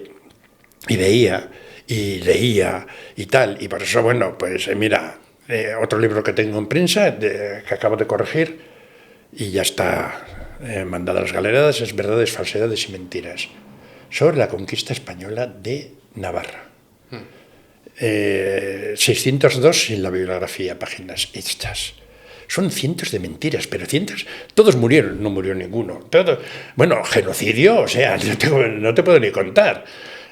veía, y leía, y tal. Y por eso, bueno, pues mira... otro libro que tengo en prensa, que acabo de corregir, y ya está mandado a las galeradas, es Verdades, Falsedades y Mentiras, sobre la conquista española de Navarra. 602 en la bibliografía, páginas hechas. Son cientos de mentiras, pero cientos. Todos murieron, no murió ninguno. Bueno, genocidio, o sea, no te puedo ni contar.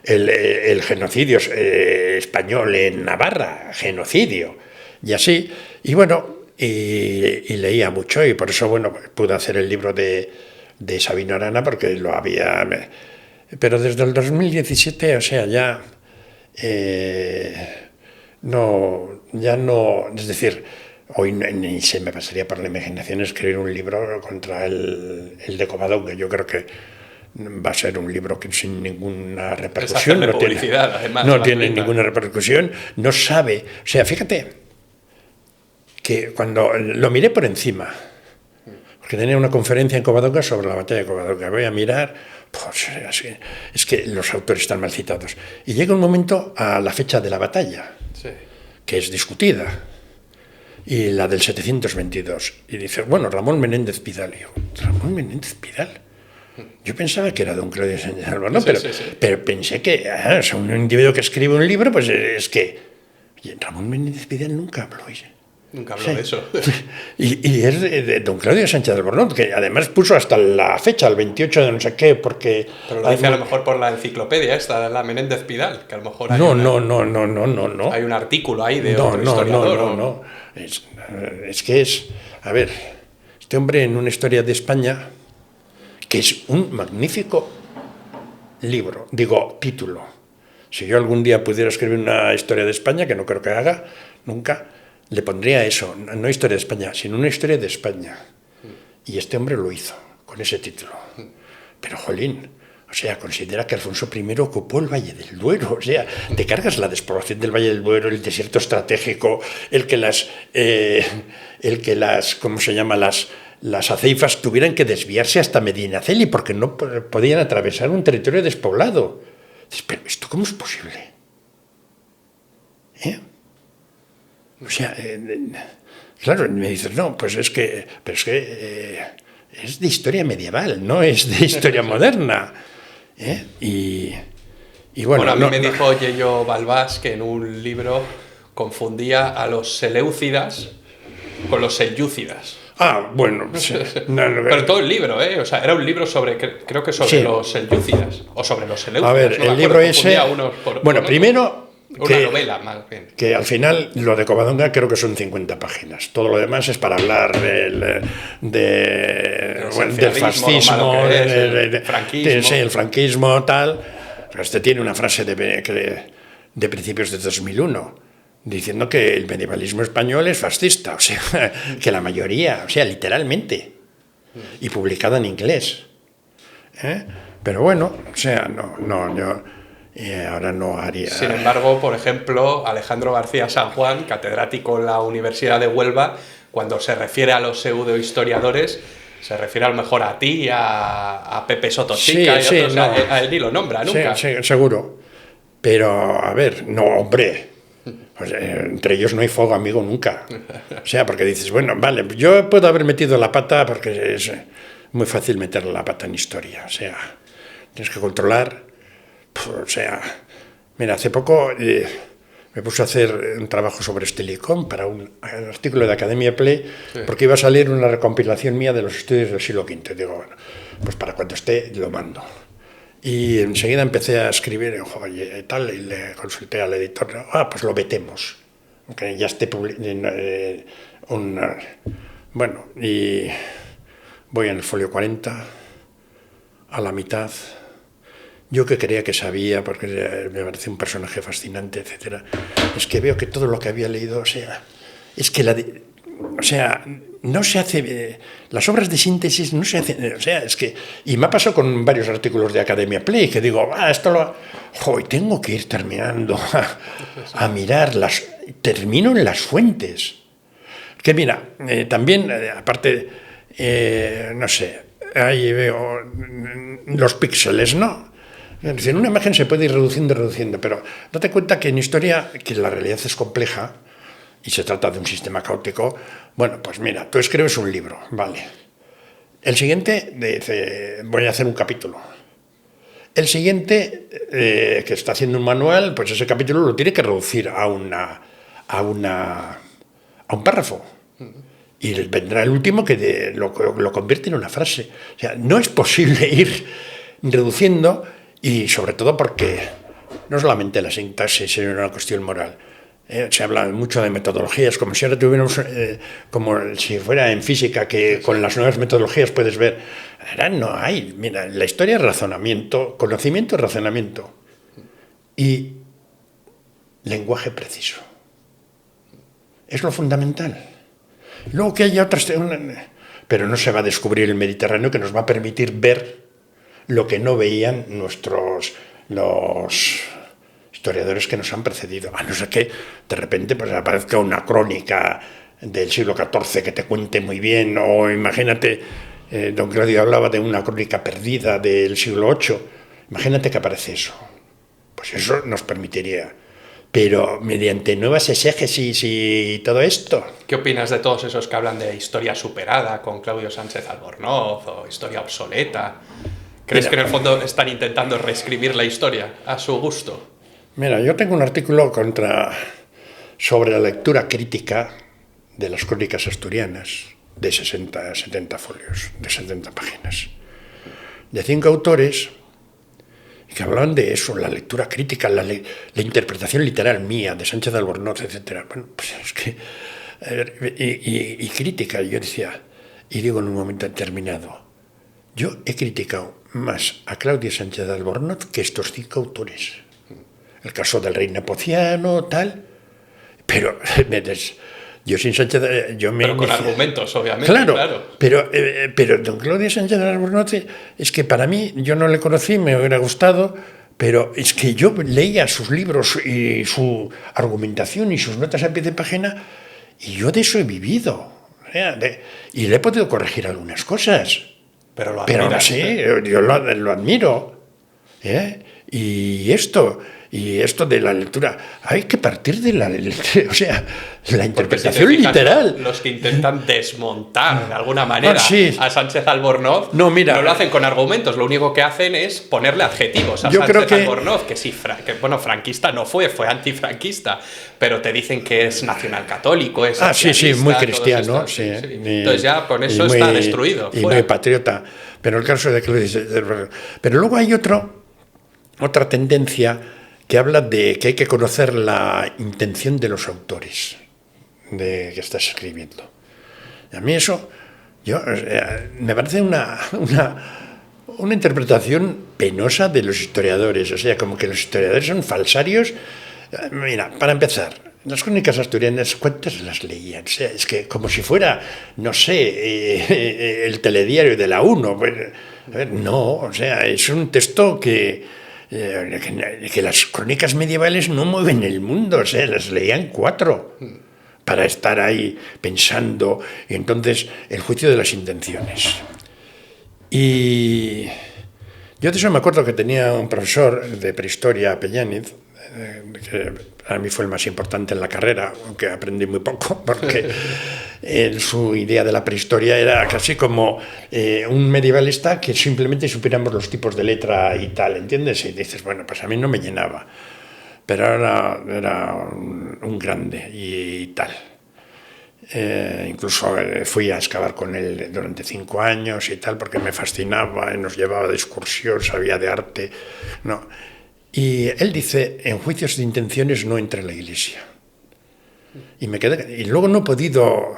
El genocidio español en Navarra, genocidio. Y así, y bueno, y leía mucho, y por eso, bueno, pude hacer el libro de Sabino Arana, porque lo había... Pero desde el 2017, o sea, ya no, es decir, hoy ni se me pasaría por la imaginación escribir un libro contra el de Covadonga. Yo creo que va a ser un libro que sin ninguna repercusión. No tiene ninguna repercusión, no sabe, o sea, fíjate... que cuando lo miré por encima, porque tenía una conferencia en Covadonga sobre la batalla de Covadonga, voy a mirar, pues es que los autores están mal citados. Y llega un momento a la fecha de la batalla, que es discutida, y la del 722. Y dice, bueno, Ramón Menéndez Pidal. Y yo, ¿Ramón Menéndez Pidal? Yo pensaba que era don Claudio Sánchez Albornoz, pero pensé que es un individuo que escribe un libro, pues es que... Oye, Ramón Menéndez Pidal nunca habló, Nunca habló de eso. Y es de don Claudio Sánchez Albornoz, que además puso hasta la fecha, el 28 de no sé qué, porque... Pero lo dice a lo mejor por la enciclopedia esta, la Menéndez Pidal, que a lo mejor hay No. Hay un artículo ahí de otro historiador. No. Es que es... A ver, este hombre en una historia de España, que es un magnífico libro, título. Si yo algún día pudiera escribir una historia de España, que no creo que haga nunca... le pondría eso, no historia de España, sino una historia de España. Y este hombre lo hizo, con ese título. Pero, jolín, o sea, considera que Alfonso I ocupó el Valle del Duero. O sea, te cargas la despoblación del Valle del Duero, el desierto estratégico, el que las ¿cómo se llama? Las aceifas tuvieran que desviarse hasta Medinaceli porque no podían atravesar un territorio despoblado. Dices, pero ¿esto cómo es posible? O sea, claro, me dices, no, pues es que es de historia medieval, no es de historia moderna. Y bueno, a mí me dijo Yello Balbás que en un libro confundía a los seleucidas con los selyúcidas. Bueno, sí. Pero todo el libro, o sea, era un libro sobre, creo que sobre los selyúcidas o sobre los seleucidas. A ver, el libro ese... Bueno, primero... Una novela, más bien. Que al final, lo de Covadonga creo que son 50 páginas. Todo lo demás es para hablar del fascismo, del franquismo. Sí, el franquismo, tal. Este tiene una frase de principios de 2001, diciendo que el medievalismo español es fascista. O sea, que la mayoría, o sea, literalmente. Y publicada en inglés. Pero bueno, o sea, yo... Y ahora no haría... Sin embargo, por ejemplo, Alejandro García San Juan, catedrático en la Universidad de Huelva, cuando se refiere a los pseudohistoriadores, se refiere a lo mejor a ti, a Pepe Sotochica y otros, a él ni lo nombra nunca. Sí, seguro. Pero, a ver, no, hombre, pues, entre ellos no hay fuego amigo nunca. O sea, porque dices, bueno, vale, yo puedo haber metido la pata porque es muy fácil meter la pata en historia. O sea, tienes que controlar... O sea, mira, hace poco me puse a hacer un trabajo sobre Estilicón para un artículo de Academia Play, porque iba a salir una recompilación mía de los estudios del siglo V. Digo, bueno, pues para cuando esté lo mando. Y enseguida empecé a escribir, oye, tal, y le consulté al editor, pues lo vetemos, aunque ya esté bueno, y voy en el folio 40, a la mitad. Yo que creía que sabía, porque me parece un personaje fascinante, etcétera, es que veo que todo lo que había leído, o sea, es que no se hace, las obras de síntesis no se hacen, o sea, es que, y me ha pasado con varios artículos de Academia Play, que digo, tengo que ir terminando a mirar termino en las fuentes. Que mira, también, aparte, no sé, ahí veo los píxeles, ¿no? Es decir, una imagen se puede ir reduciendo, pero date cuenta que en historia, que la realidad es compleja y se trata de un sistema caótico, bueno, pues mira, tú escribes un libro, vale. El siguiente dice, voy a hacer un capítulo. El siguiente, que está haciendo un manual, pues ese capítulo lo tiene que reducir a un párrafo. Y vendrá el último que lo convierte en una frase. O sea, no es posible ir reduciendo, y sobre todo porque no solamente la sintaxis es una cuestión moral. Se habla mucho de metodologías, como si ahora tuviéramos, como si fuera en física, que con las nuevas metodologías puedes ver. Ahora no hay. Mira, la historia es razonamiento, conocimiento es razonamiento. Y lenguaje preciso. Es lo fundamental. Luego que haya otras... Pero no se va a descubrir el Mediterráneo, que nos va a permitir ver lo que no veían los historiadores que nos han precedido. A no ser que de repente pues, aparezca una crónica del siglo XIV que te cuente muy bien, o imagínate, don Claudio hablaba de una crónica perdida del siglo VIII. Imagínate que aparece eso. Pues eso nos permitiría... Pero mediante nuevas exégesis y todo esto. ¿Qué opinas de todos esos que hablan de historia superada con Claudio Sánchez Albornoz o historia obsoleta? ¿Crees que en el fondo están intentando reescribir la historia a su gusto? Mira, yo tengo un artículo sobre la lectura crítica de las crónicas asturianas de 70 folios, de 70 páginas, de 5 autores que hablaban de eso, la lectura crítica, la interpretación literal mía, de Sánchez Albornoz, etc. Bueno, pues es que... y crítica, yo decía, y digo en un momento determinado, yo he criticado más a Claudio Sánchez Albornoz que estos 5 autores. El caso del rey Nepociano, tal, pero... Yo sin Sánchez... Pero con argumentos, obviamente. Claro. Pero don Claudio Sánchez Albornoz, es que para mí, yo no le conocí, me hubiera gustado, pero es que yo leía sus libros y su argumentación y sus notas a pie de página, y yo de eso he vivido. Y le he podido corregir algunas cosas. Pero lo admiras. Sí, yo lo admiro. Y esto de la lectura, hay que partir de la lectura, o sea, la interpretación si fijas, literal. Los que intentan desmontar de alguna manera a Sánchez Albornoz no lo hacen con argumentos, lo único que hacen es ponerle adjetivos a Sánchez Albornoz, que sí, franquista no fue antifranquista, pero te dicen que es nacionalcatólico, es muy cristiano, sí. Entonces ya con eso está destruido. Y muy patriota, pero el caso de que lo dice. Pero luego hay otra tendencia que habla de que hay que conocer la intención de los autores que estás escribiendo. Y a mí eso me parece una interpretación penosa de los historiadores, o sea, como que los historiadores son falsarios. Mira, para empezar, las crónicas asturianas, ¿cuántas las leían? O sea, es que como si fuera, no sé, el telediario de la UNO. No, o sea, es un texto que las crónicas medievales no mueven el mundo, o sea, las leían 4 para estar ahí pensando, y entonces el juicio de las intenciones. Y yo de eso me acuerdo que tenía un profesor de prehistoria, Pellániz, que para mí fue el más importante en la carrera, aunque aprendí muy poco, porque su idea de la prehistoria era casi como un medievalista que simplemente supiéramos los tipos de letra y tal, ¿entiendes? Y dices, bueno, pues a mí no me llenaba. pero era un grande y tal. Incluso fui a excavar con él durante 5 años y tal, porque me fascinaba, nos llevaba de excursión, sabía de arte, ¿no? Y él dice, en juicios de intenciones no entra la Iglesia. Y me quedé, y luego no he podido,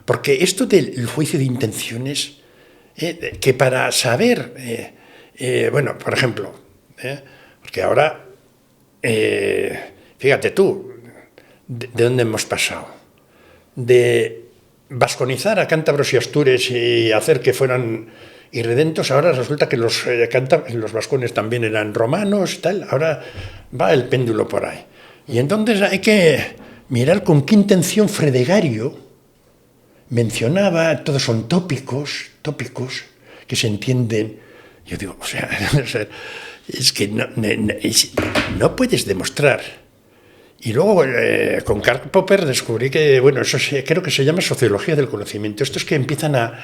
porque esto del juicio de intenciones, que para saber, bueno, por ejemplo, porque ahora, fíjate tú, ¿de dónde hemos pasado? De vasconizar a cántabros y astures y hacer que fueran irredentos, ahora resulta que los vascones también eran romanos y tal, ahora va el péndulo por ahí. Y entonces hay que mirar con qué intención Fredegario mencionaba, todos son tópicos que se entienden. Yo digo, o sea, es que no puedes demostrar. Y luego con Karl Popper descubrí que, bueno, eso creo que se llama sociología del conocimiento. Esto es que empiezan a...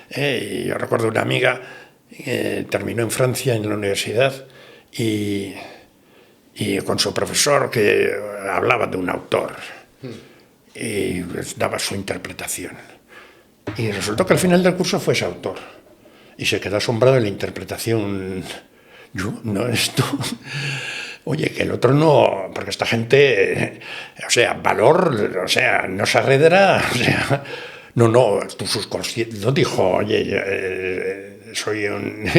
yo recuerdo una amiga que terminó en Francia en la universidad y con su profesor que hablaba de un autor y daba su interpretación. Y resultó que al final del curso fue ese autor. Y se quedó asombrado de la interpretación. Yo, no, esto... Oye, que el otro no, porque esta gente, o sea, valor, o sea, no se arredra, o sea, no, tu subconsciente, no dijo, oye, soy un...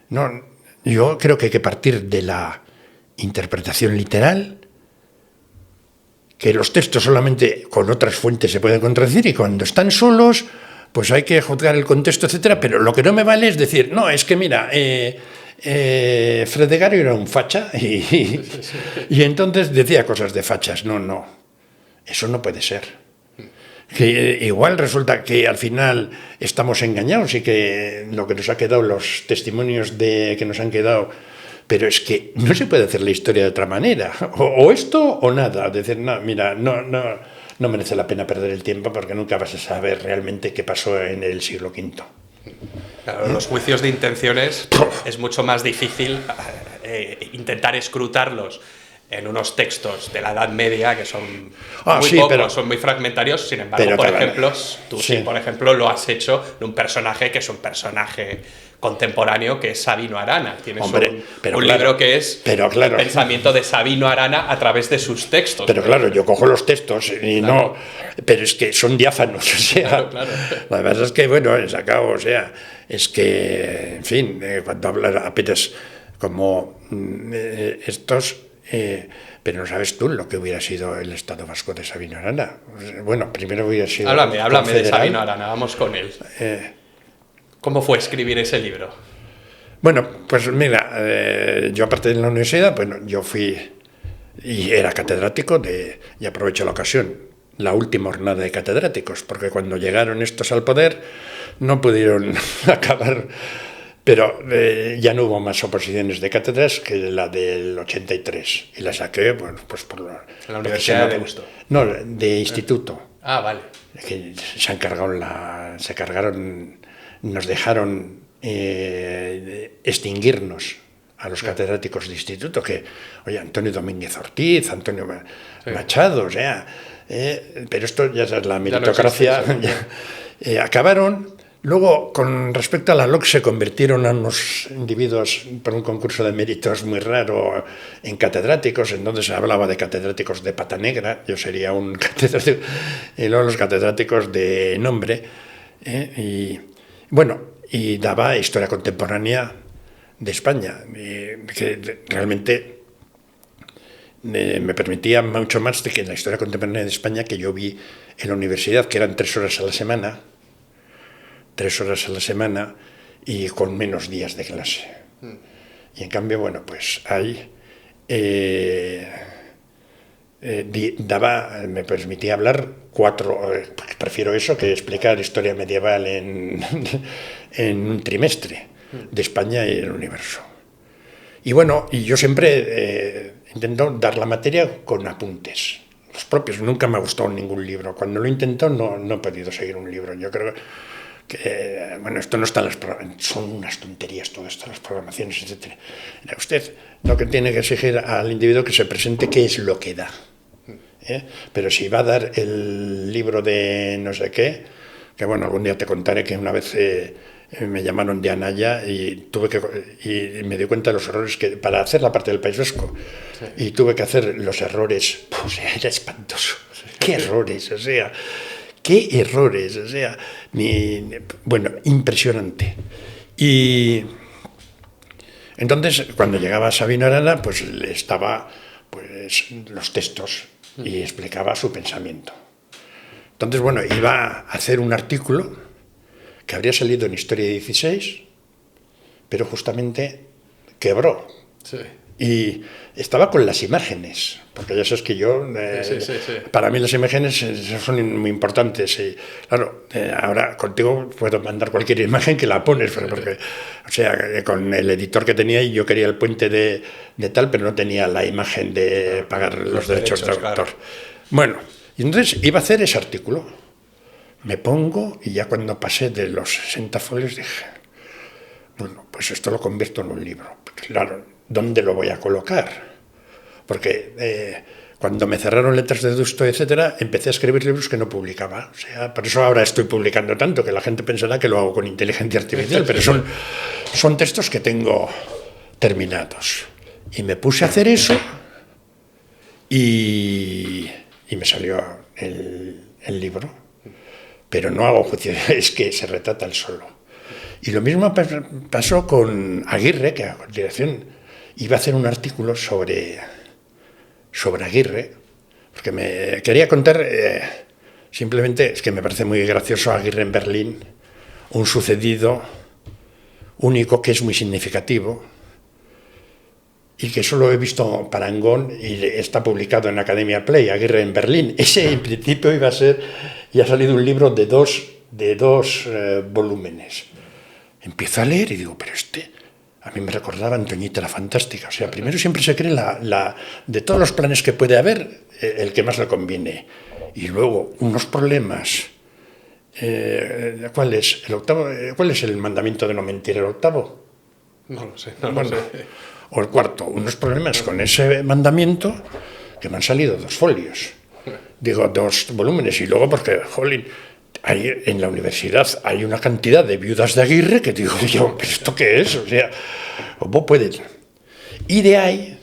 No, yo creo que hay que partir de la interpretación literal, que los textos solamente con otras fuentes se pueden contradecir y cuando están solos, pues hay que juzgar el contexto, etcétera, pero lo que no me vale es decir, no, es que mira... Fredegario era un facha y entonces decía cosas de fachas. No, eso no puede ser. Que igual resulta que al final estamos engañados y que lo que nos ha quedado, los testimonios que nos han quedado, pero es que no se puede hacer la historia de otra manera, o esto o nada, decir, no, mira, no merece la pena perder el tiempo porque nunca vas a saber realmente qué pasó en el siglo V. Claro, los juicios de intenciones es mucho más difícil intentar escrutarlos en unos textos de la Edad Media que son muy pocos, son muy fragmentarios. Sin embargo, por ejemplo, tú sí, por ejemplo, lo has hecho de un personaje que es un personaje contemporáneo, que es Sabino Arana. Tienes un libro que es el pensamiento de Sabino Arana a través de sus textos. Pero claro, yo cojo los textos y no... Pero es que son diáfanos, o sea... Claro. La verdad es que, bueno, he sacado, o sea... Es que, en fin, cuando hablas apenas como estos... pero no sabes tú lo que hubiera sido el Estado vasco de Sabino Arana. Bueno, primero hubiera sido... Háblame de Sabino Arana, vamos con él. ¿Cómo fue escribir ese libro? Bueno, pues mira, yo aparte de la universidad, bueno, yo fui y era catedrático y aprovecho la ocasión, la última jornada de catedráticos, porque cuando llegaron estos al poder no pudieron acabar, pero ya no hubo más oposiciones de cátedras que la del 83, y la saqué, bueno, pues por la Universidad de Deusto. No, de instituto. Ah, vale. Que se cargaron, nos dejaron extinguirnos a los catedráticos de instituto, que, oye, Antonio Domínguez Ortiz, Antonio Machado, o sea, pero esto ya es la meritocracia, acabaron. Luego, con respecto a la LOC, se convirtieron a unos individuos por un concurso de méritos muy raro en catedráticos, entonces se hablaba de catedráticos de pata negra, yo sería un catedrático, y luego los catedráticos de nombre, y bueno, y daba historia contemporánea de España, que realmente me permitía mucho más de que la historia contemporánea de España que yo vi en la universidad, que eran 3 horas a la semana, 3 horas a la semana y con menos días de clase. Y en cambio, bueno, pues ahí me permitía hablar 4, prefiero eso que explicar historia medieval en un trimestre de España y el universo. Y bueno, y yo siempre intento dar la materia con apuntes, los propios. Nunca me ha gustado ningún libro. Cuando lo intento no he podido seguir un libro. Yo creo bueno, esto no está en las programaciones, son unas tonterías todo esto, las programaciones, etc. Usted lo que tiene que exigir al individuo que se presente qué es lo que da. Pero si va a dar el libro de no sé qué, que bueno, algún día te contaré que una vez me llamaron de Anaya y me di cuenta de los errores que para hacer la parte del País Vasco, sí. Y tuve que hacer los errores, pues era espantoso, qué errores, o sea, bueno, impresionante. Y entonces cuando llegaba Sabino Arana, pues estaba pues los textos y explicaba su pensamiento. Entonces, bueno, iba a hacer un artículo que habría salido en Historia 16, pero justamente quebró. Sí. Y estaba con las imágenes, porque ya sabes que yo, para mí las imágenes son muy importantes. Y claro, ahora contigo puedo mandar cualquier imagen que la pones, porque, o sea, con el editor que tenía yo quería el puente de tal, pero no tenía la imagen de pagar los derechos de autor. Claro. Bueno, y entonces iba a hacer ese artículo. Me pongo y ya cuando pasé de los 60 folios dije, bueno, pues esto lo convierto en un libro. Claro, ¿dónde lo voy a colocar? Porque cuando me cerraron Letras de Deusto, etcétera, empecé a escribir libros que no publicaba. O sea, por eso ahora estoy publicando tanto, que la gente pensará que lo hago con inteligencia artificial, pero son textos que tengo terminados. Y me puse a hacer eso y me salió el libro. Pero no hago juicio, es que se retrata el solo. Y lo mismo pasó con Aguirre, que a continuación iba a hacer un artículo sobre Aguirre, porque me quería contar, simplemente es que me parece muy gracioso Aguirre en Berlín, un sucedido único que es muy significativo y que solo he visto parangón y está publicado en Academia Play, Aguirre en Berlín. Ese en principio iba a ser, y ha salido un libro de dos volúmenes. Empiezo a leer y digo, pero a mí me recordaba a Antoñita la Fantástica. O sea, primero siempre se cree de todos los planes que puede haber, el que más le conviene. Y luego unos problemas. ¿Cuál es el octavo? ¿Cuál es el mandamiento de no mentir? ¿El octavo? No lo sé, no lo sé. O el cuarto, unos problemas con ese mandamiento que me han salido 2 folios. Digo, 2 volúmenes. Y luego porque, jolín, en la universidad hay una cantidad de viudas de Aguirre que digo yo, ¿pero esto qué es? O sea, ¿cómo pueden? Y de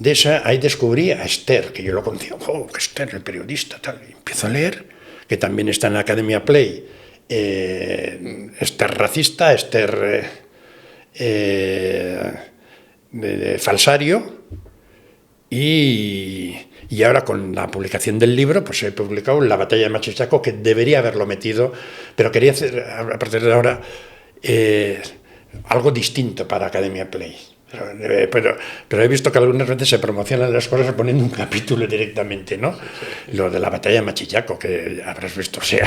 esa descubrí a Esther, que yo lo conocía, que Esther, el periodista, tal. Y empiezo a leer, que también está en la Academia Play, Esther racista, Esther falsario, y ahora con la publicación del libro pues he publicado La batalla de Machichaco, que debería haberlo metido, pero quería hacer a partir de ahora algo distinto para Academia Play. Pero he visto que algunas veces se promocionan las cosas poniendo un capítulo directamente, ¿no? Sí. Lo de la batalla de Machichaco, que habrás visto, o sea,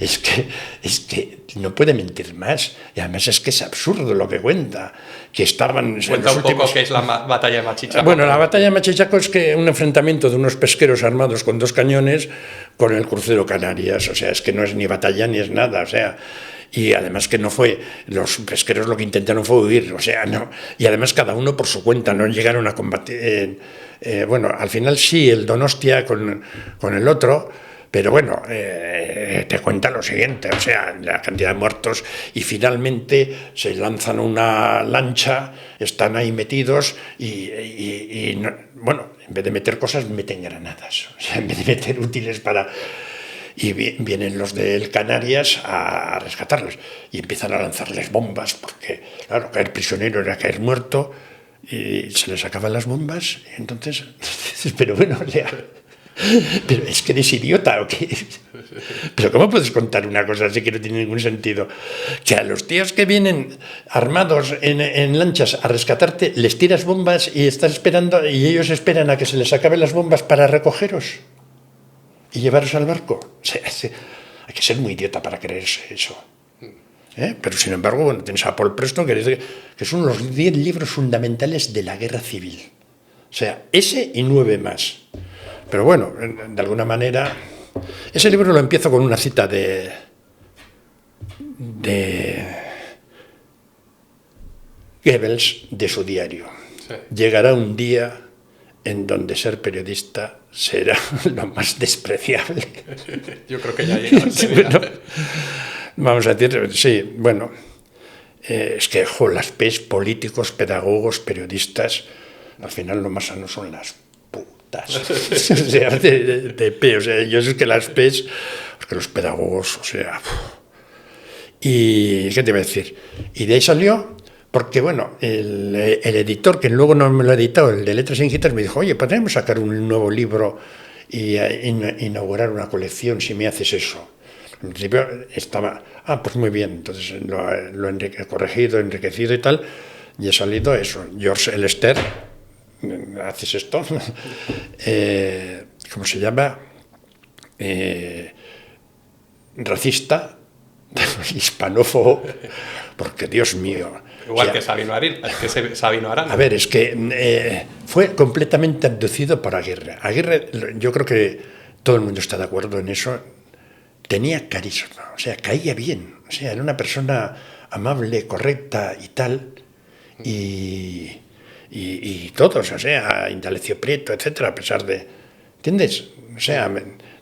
es que no puede mentir más. Y además es que es absurdo lo que cuenta. Que estaban... Cuenta un poco qué es la batalla de Machichaco. Bueno, la batalla de Machichaco es que un enfrentamiento de unos pesqueros armados con 2 cañones con el crucero Canarias. O sea, es que no es ni batalla ni es nada, o sea... Y además que no fue, los pesqueros lo que intentaron fue huir, o sea, no. Y además cada uno por su cuenta, no llegaron a combatir. Bueno, al final sí, el Donostia con el otro, pero bueno, te cuenta lo siguiente, o sea, la cantidad de muertos, y finalmente se lanzan una lancha, están ahí metidos y no, bueno, en vez de meter cosas, meten granadas, o sea, en vez de meter útiles para... Y vienen los del Canarias a rescatarlos y empiezan a lanzarles bombas porque, claro, caer prisionero era caer muerto y se les acaban las bombas y entonces, pero bueno, o sea, pero es que eres idiota o qué. Pero ¿cómo puedes contar una cosa así que no tiene ningún sentido? Que a los tíos que vienen armados en lanchas a rescatarte les tiras bombas y estás esperando y ellos esperan a que se les acaben las bombas para recogeros y llevaros al barco. O sea, hay que ser muy idiota para creerse eso. Pero sin embargo, bueno, tienes a Paul Preston, que son los 10 libros fundamentales de la guerra civil. O sea, ese y 9 más. Pero bueno, de alguna manera... Ese libro lo empiezo con una cita de de Goebbels de su diario. Sí. Llegará un día en donde ser periodista será lo más despreciable. Yo creo que ya llega. Sí, bueno, vamos a decir, sí, bueno, es que las PES, políticos, pedagogos, periodistas, al final lo más sano son las putas. O sea, de P, o sea, yo sé que las PES, porque los pedagogos, o sea... ¿Y qué te iba a decir? Y de ahí salió... Porque, bueno, el editor, que luego no me lo ha editado, el de Letras Inquietas, me dijo, oye, podríamos sacar un nuevo libro y inaugurar una colección si me haces eso. En principio estaba, pues muy bien, entonces lo he corregido, enriquecido y tal, y he salido eso. George Elster, ¿haces esto? ¿Cómo se llama? Racista, hispanófobo, porque, Dios mío... Igual o sea, que Sabino Arana. A ver, es que fue completamente abducido por Aguirre. Aguirre, yo creo que todo el mundo está de acuerdo en eso, tenía carisma, o sea, caía bien, o sea, era una persona amable, correcta y tal, y todos, o sea, Indalecio Prieto, etcétera, a pesar de... ¿Entiendes? O sea,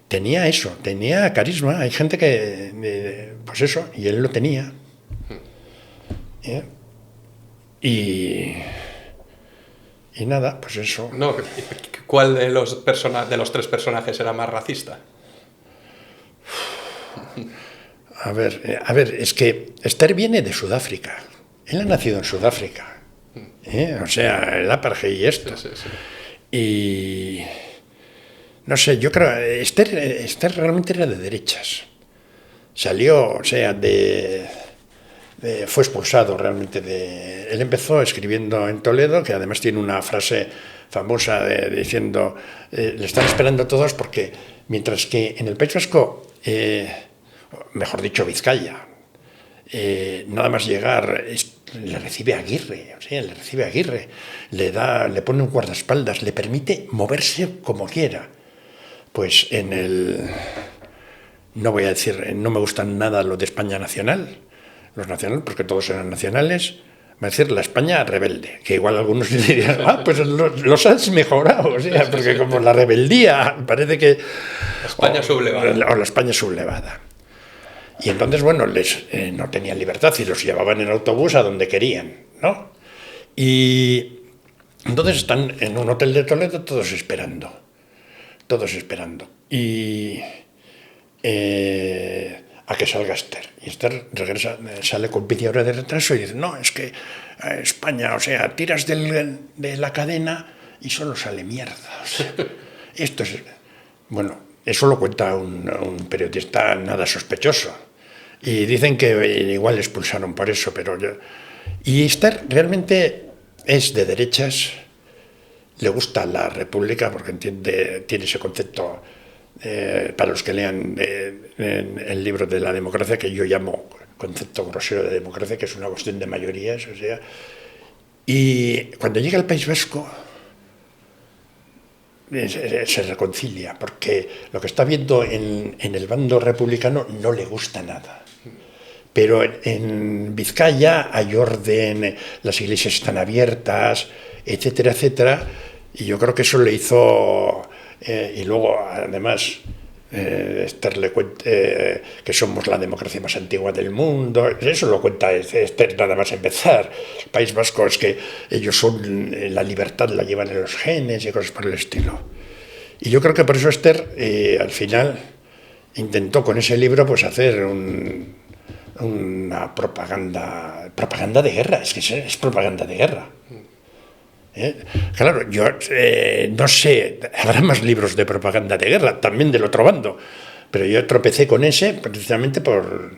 tenía eso, tenía carisma, hay gente que... pues eso, y él lo tenía. Y nada, pues eso. No, ¿cuál de los tres personajes era más racista? A ver, es que Esther viene de Sudáfrica. Él ha nacido en Sudáfrica. O sea, el apartheid y esto. Sí. Y no sé, yo creo Esther realmente era de derechas. Salió, o sea, fue expulsado realmente de... Él empezó escribiendo en Toledo, que además tiene una frase famosa diciendo le están esperando todos porque mientras que en el País Vasco, mejor dicho Vizcaya, nada más llegar le recibe Aguirre, o sea, le pone un guardaespaldas, le permite moverse como quiera. Pues no voy a decir, no me gustan nada lo de España nacional, los nacionales, porque todos eran nacionales, va a decir la España rebelde, que igual algunos dirían, pues los has mejorado, o sea, porque como la rebeldía parece que... España sublevada. O la España sublevada. Y entonces, bueno, no tenían libertad y los llevaban en autobús a donde querían, ¿no? Y entonces están en un hotel de Toledo todos esperando. Y... a que salga Esther. Y Esther sale con media hora de retraso y dice, no, es que España, o sea, tiras de la cadena y solo sale mierda. O sea, esto es... Bueno, eso lo cuenta un periodista nada sospechoso. Y dicen que igual le expulsaron por eso, pero yo... Y Esther realmente es de derechas, le gusta la República porque tiene ese concepto... para los que lean el libro de la democracia, que yo llamo concepto grosero de democracia, que es una cuestión de mayorías, o sea, y cuando llega al País Vasco se reconcilia, porque lo que está viendo en el bando republicano no le gusta nada. Pero en Vizcaya hay orden, las iglesias están abiertas, etcétera, etcétera, y yo creo que eso le hizo... y luego, además, Esther le cuenta que somos la democracia más antigua del mundo. Eso lo cuenta Esther nada más empezar. El País Vasco es que ellos son la libertad, la llevan en los genes y cosas por el estilo. Y yo creo que por eso Esther, al final, intentó con ese libro pues hacer una propaganda de guerra. Es que es propaganda de guerra. Claro, yo no sé, habrá más libros de propaganda de guerra, también del otro bando, pero yo tropecé con ese precisamente por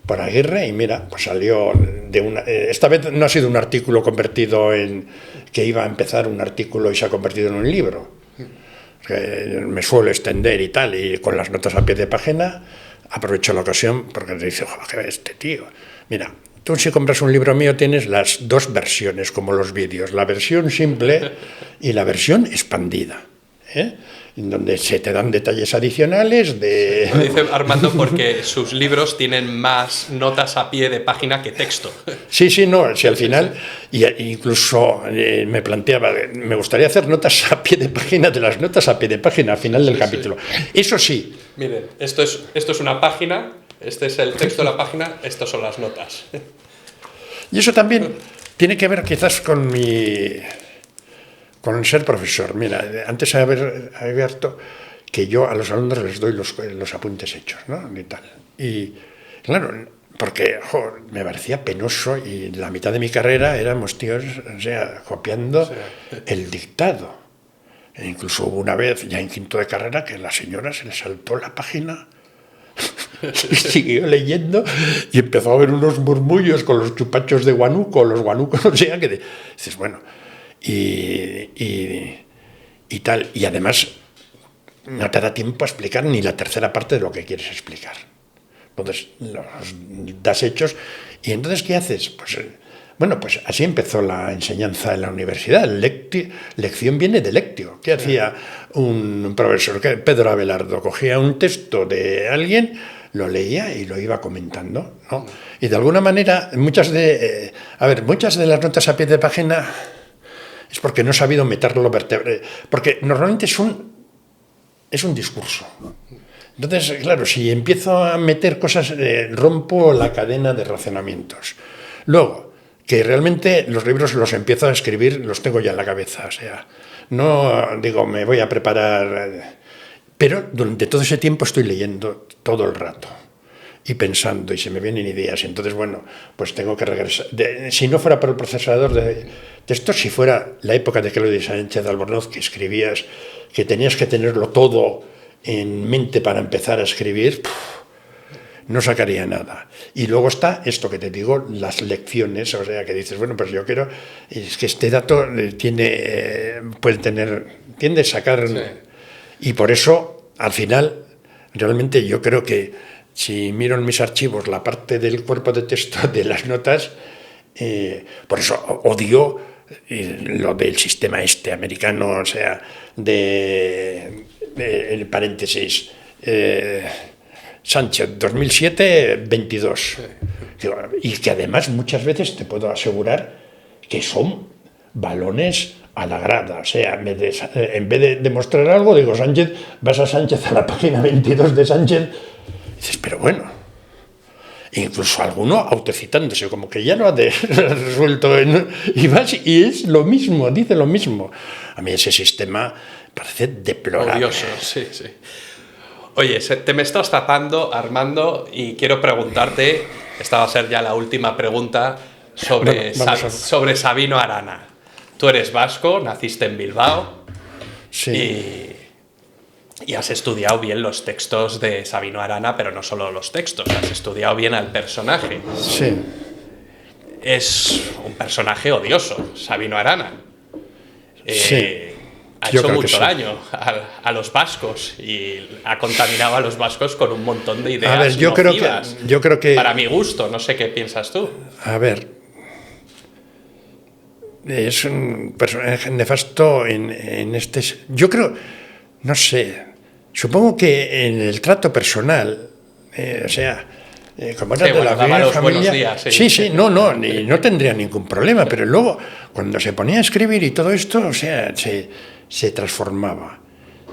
Aguirre y mira, pues salió de una... esta vez no ha sido un artículo convertido en... que iba a empezar un artículo y se ha convertido en un libro. Me suelo extender y tal, y con las notas a pie de página aprovecho la ocasión porque te dice, joder, este tío, mira... Tú si compras un libro mío tienes las dos versiones, como los vídeos, la versión simple y la versión expandida. en donde se te dan detalles adicionales de... Lo dice Armando porque sus libros tienen más notas a pie de página que texto. Sí, no, si al final, y incluso me planteaba, me gustaría hacer notas a pie de página de las notas a pie de página al final del capítulo. Eso sí. Miren, esto es una página, este es el texto de la página, estas son las notas. Y eso también tiene que ver quizás con ser profesor. Mira, antes he abierto que yo a los alumnos les doy los apuntes hechos, ¿no? Y tal. Y claro, porque me parecía penoso y la mitad de mi carrera éramos tíos, o sea, copiando el dictado. E incluso hubo una vez, ya en quinto de carrera, que a la señora se le saltó la página y siguió leyendo y empezó a haber unos murmullos con los chupachos de guanuco, los guanucos, o sea, que dices, bueno... Y tal, y además no te da tiempo a explicar ni la tercera parte de lo que quieres explicar. Entonces los das hechos y entonces ¿qué haces? Pues así empezó la enseñanza en la universidad. Lección viene de lectio. ¿Qué hacía un profesor? Pedro Abelardo cogía un texto de alguien, lo leía y lo iba comentando, ¿no? Y de alguna manera muchas de las notas a pie de página es porque no he sabido meterlo porque normalmente es un discurso. Entonces, claro, si empiezo a meter cosas, rompo la cadena de razonamientos. Luego, que realmente los libros los empiezo a escribir, los tengo ya en la cabeza, o sea, no digo, me voy a preparar, pero durante todo ese tiempo estoy leyendo todo el rato y pensando, y se me vienen ideas. Entonces, bueno, pues tengo que regresar. Si no fuera por el procesador de textos, si fuera la época de Claudio Sánchez Albornoz, que escribías, que tenías que tenerlo todo en mente para empezar a escribir, no sacaría nada. Y luego está esto que te digo, las lecciones, o sea, que dices, bueno, pues yo quiero, es que este dato tiende a sacar, sí. Y por eso, al final, realmente yo creo que si miro en mis archivos la parte del cuerpo de texto de las notas, por eso odio lo del sistema americano, o sea, el paréntesis, Sánchez, 2007, 22. Y que además muchas veces te puedo asegurar que son balones a la grada. O sea, en vez de demostrar algo, digo, Sánchez, vas a Sánchez, a la página 22 de Sánchez, y dices, pero bueno, incluso alguno autocitándose, como que ya lo ha resuelto, y vas y es lo mismo, dice lo mismo. A mí ese sistema parece deplorable. Odioso, sí. Oye, te me estás tapando, Armando, y quiero preguntarte, esta va a ser ya la última pregunta, sobre Sabino Arana. Tú eres vasco, naciste en Bilbao, sí. Y has estudiado bien los textos de Sabino Arana, pero no solo los textos, has estudiado bien al personaje. Sí. Es un personaje odioso, Sabino Arana. Sí. Ha hecho mucho daño a los vascos y ha contaminado a los vascos con un montón de ideas. A ver, yo creo que para mi gusto, no sé qué piensas tú. A ver, es un personaje nefasto en este. Yo creo, no sé, supongo que en el trato personal, o sea, como era de la primera familia, días, sí, no tendría ningún problema, pero luego cuando se ponía a escribir y todo esto, o sea, se transformaba.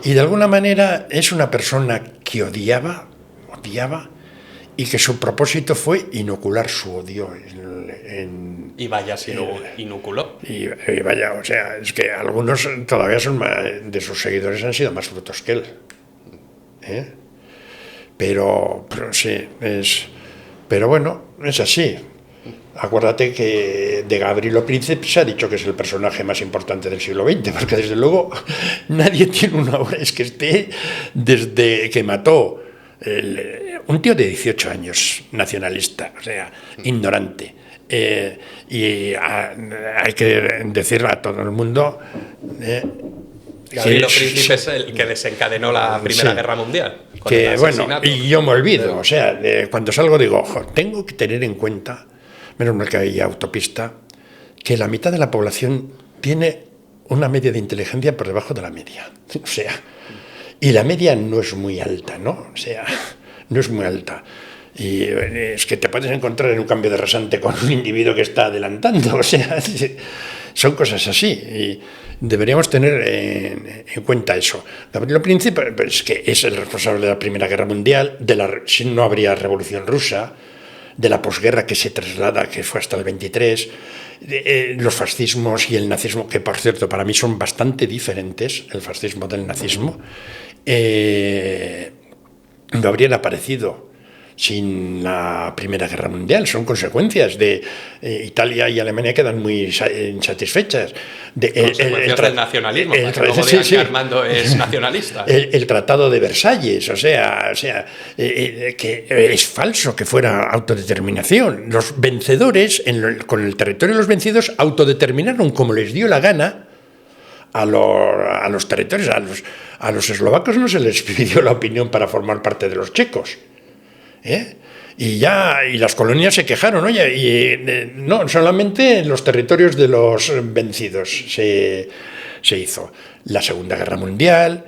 Y de alguna manera es una persona que odiaba, y que su propósito fue inocular su odio y vaya si lo inoculó. Y vaya, o sea, es que algunos todavía son de sus seguidores han sido más frutos que él. Pero sí, pero bueno, es así. Acuérdate que de Gabrielo Príncipe se ha dicho que es el personaje más importante del siglo XX, porque desde luego nadie tiene una obra, es que esté desde que mató un tío de 18 años, nacionalista, o sea, ignorante. Y hay que decirle a todo el mundo Gabrielo Príncipe es el que desencadenó la Primera Guerra Mundial. Que bueno, y yo me olvido, o sea, cuando salgo digo, tengo que tener en cuenta, menos mal que hay autopista, que la mitad de la población tiene una media de inteligencia por debajo de la media. O sea, y la media no es muy alta, ¿no? O sea, no es muy alta. Y es que te puedes encontrar en un cambio de rasante con un individuo que está adelantando. O sea, son cosas así. Y deberíamos tener en cuenta eso. Gavrilo Princip es que es el responsable de la Primera Guerra Mundial, si no habría Revolución Rusa, de la posguerra que se traslada, que fue hasta el 23, los fascismos y el nazismo, que por cierto para mí son bastante diferentes, el fascismo del nazismo, no habrían aparecido sin la Primera Guerra Mundial. Son consecuencias de Italia y Alemania quedan muy insatisfechas. Consecuencias del nacionalismo, para que luego digan que Armando es nacionalista. El Tratado de Versalles, o sea, que es falso que fuera autodeterminación. Los vencedores, con el territorio de los vencidos, autodeterminaron como les dio la gana a los territorios. A los eslovacos no se les pidió la opinión para formar parte de los checos. Y las colonias se quejaron, oye, y no solamente en los territorios de los vencidos se hizo. La Segunda Guerra Mundial,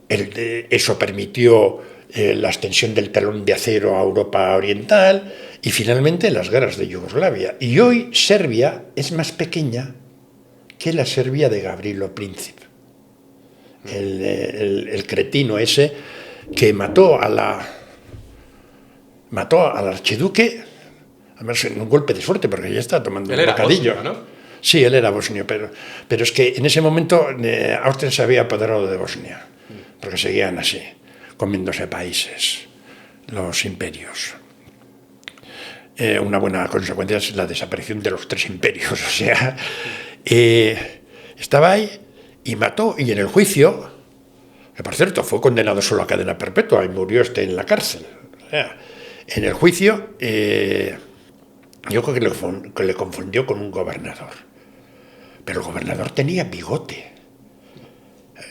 eso permitió la extensión del telón de acero a Europa Oriental y finalmente las guerras de Yugoslavia. Y hoy Serbia es más pequeña que la Serbia de Gavrilo Princip, el cretino ese que mató al archiduque, además en un golpe de suerte, porque ya estaba tomando un bocadillo. Bosnio, ¿no? Sí, él era bosnio, pero es que en ese momento Austria se había apoderado de Bosnia, porque seguían así, comiéndose países, los imperios. Una buena consecuencia es la desaparición de los 3 imperios, o sea, estaba ahí y mató, y en el juicio, que por cierto fue condenado solo a cadena perpetua y murió en la cárcel, o sea, en el juicio, yo creo que le confundió con un gobernador. Pero el gobernador tenía bigote.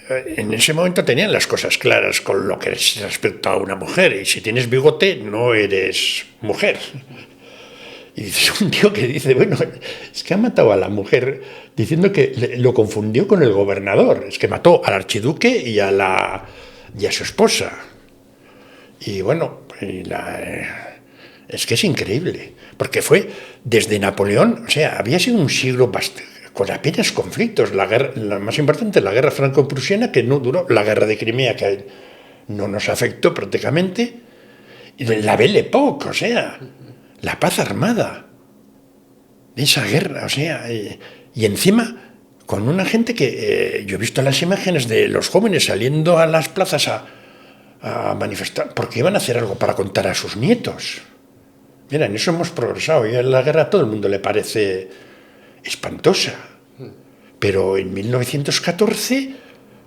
En ese momento tenían las cosas claras con lo que respecta a una mujer. Y si tienes bigote, no eres mujer. Y dices, un tío que dice, bueno, es que ha matado a la mujer diciendo que lo confundió con el gobernador. Es que mató al archiduque y a su esposa. Y bueno, es que es increíble, porque fue desde Napoleón, o sea, había sido un siglo con apenas conflictos. La más importante, la guerra franco-prusiana, que no duró, la guerra de Crimea, que no nos afectó prácticamente, y la Belle Époque, o sea, la paz armada de esa guerra, o sea, y encima con una gente que yo he visto las imágenes de los jóvenes saliendo a las plazas a manifestar, porque iban a hacer algo para contar a sus nietos. Mira, en eso hemos progresado, y en la guerra a todo el mundo le parece espantosa, pero en 1914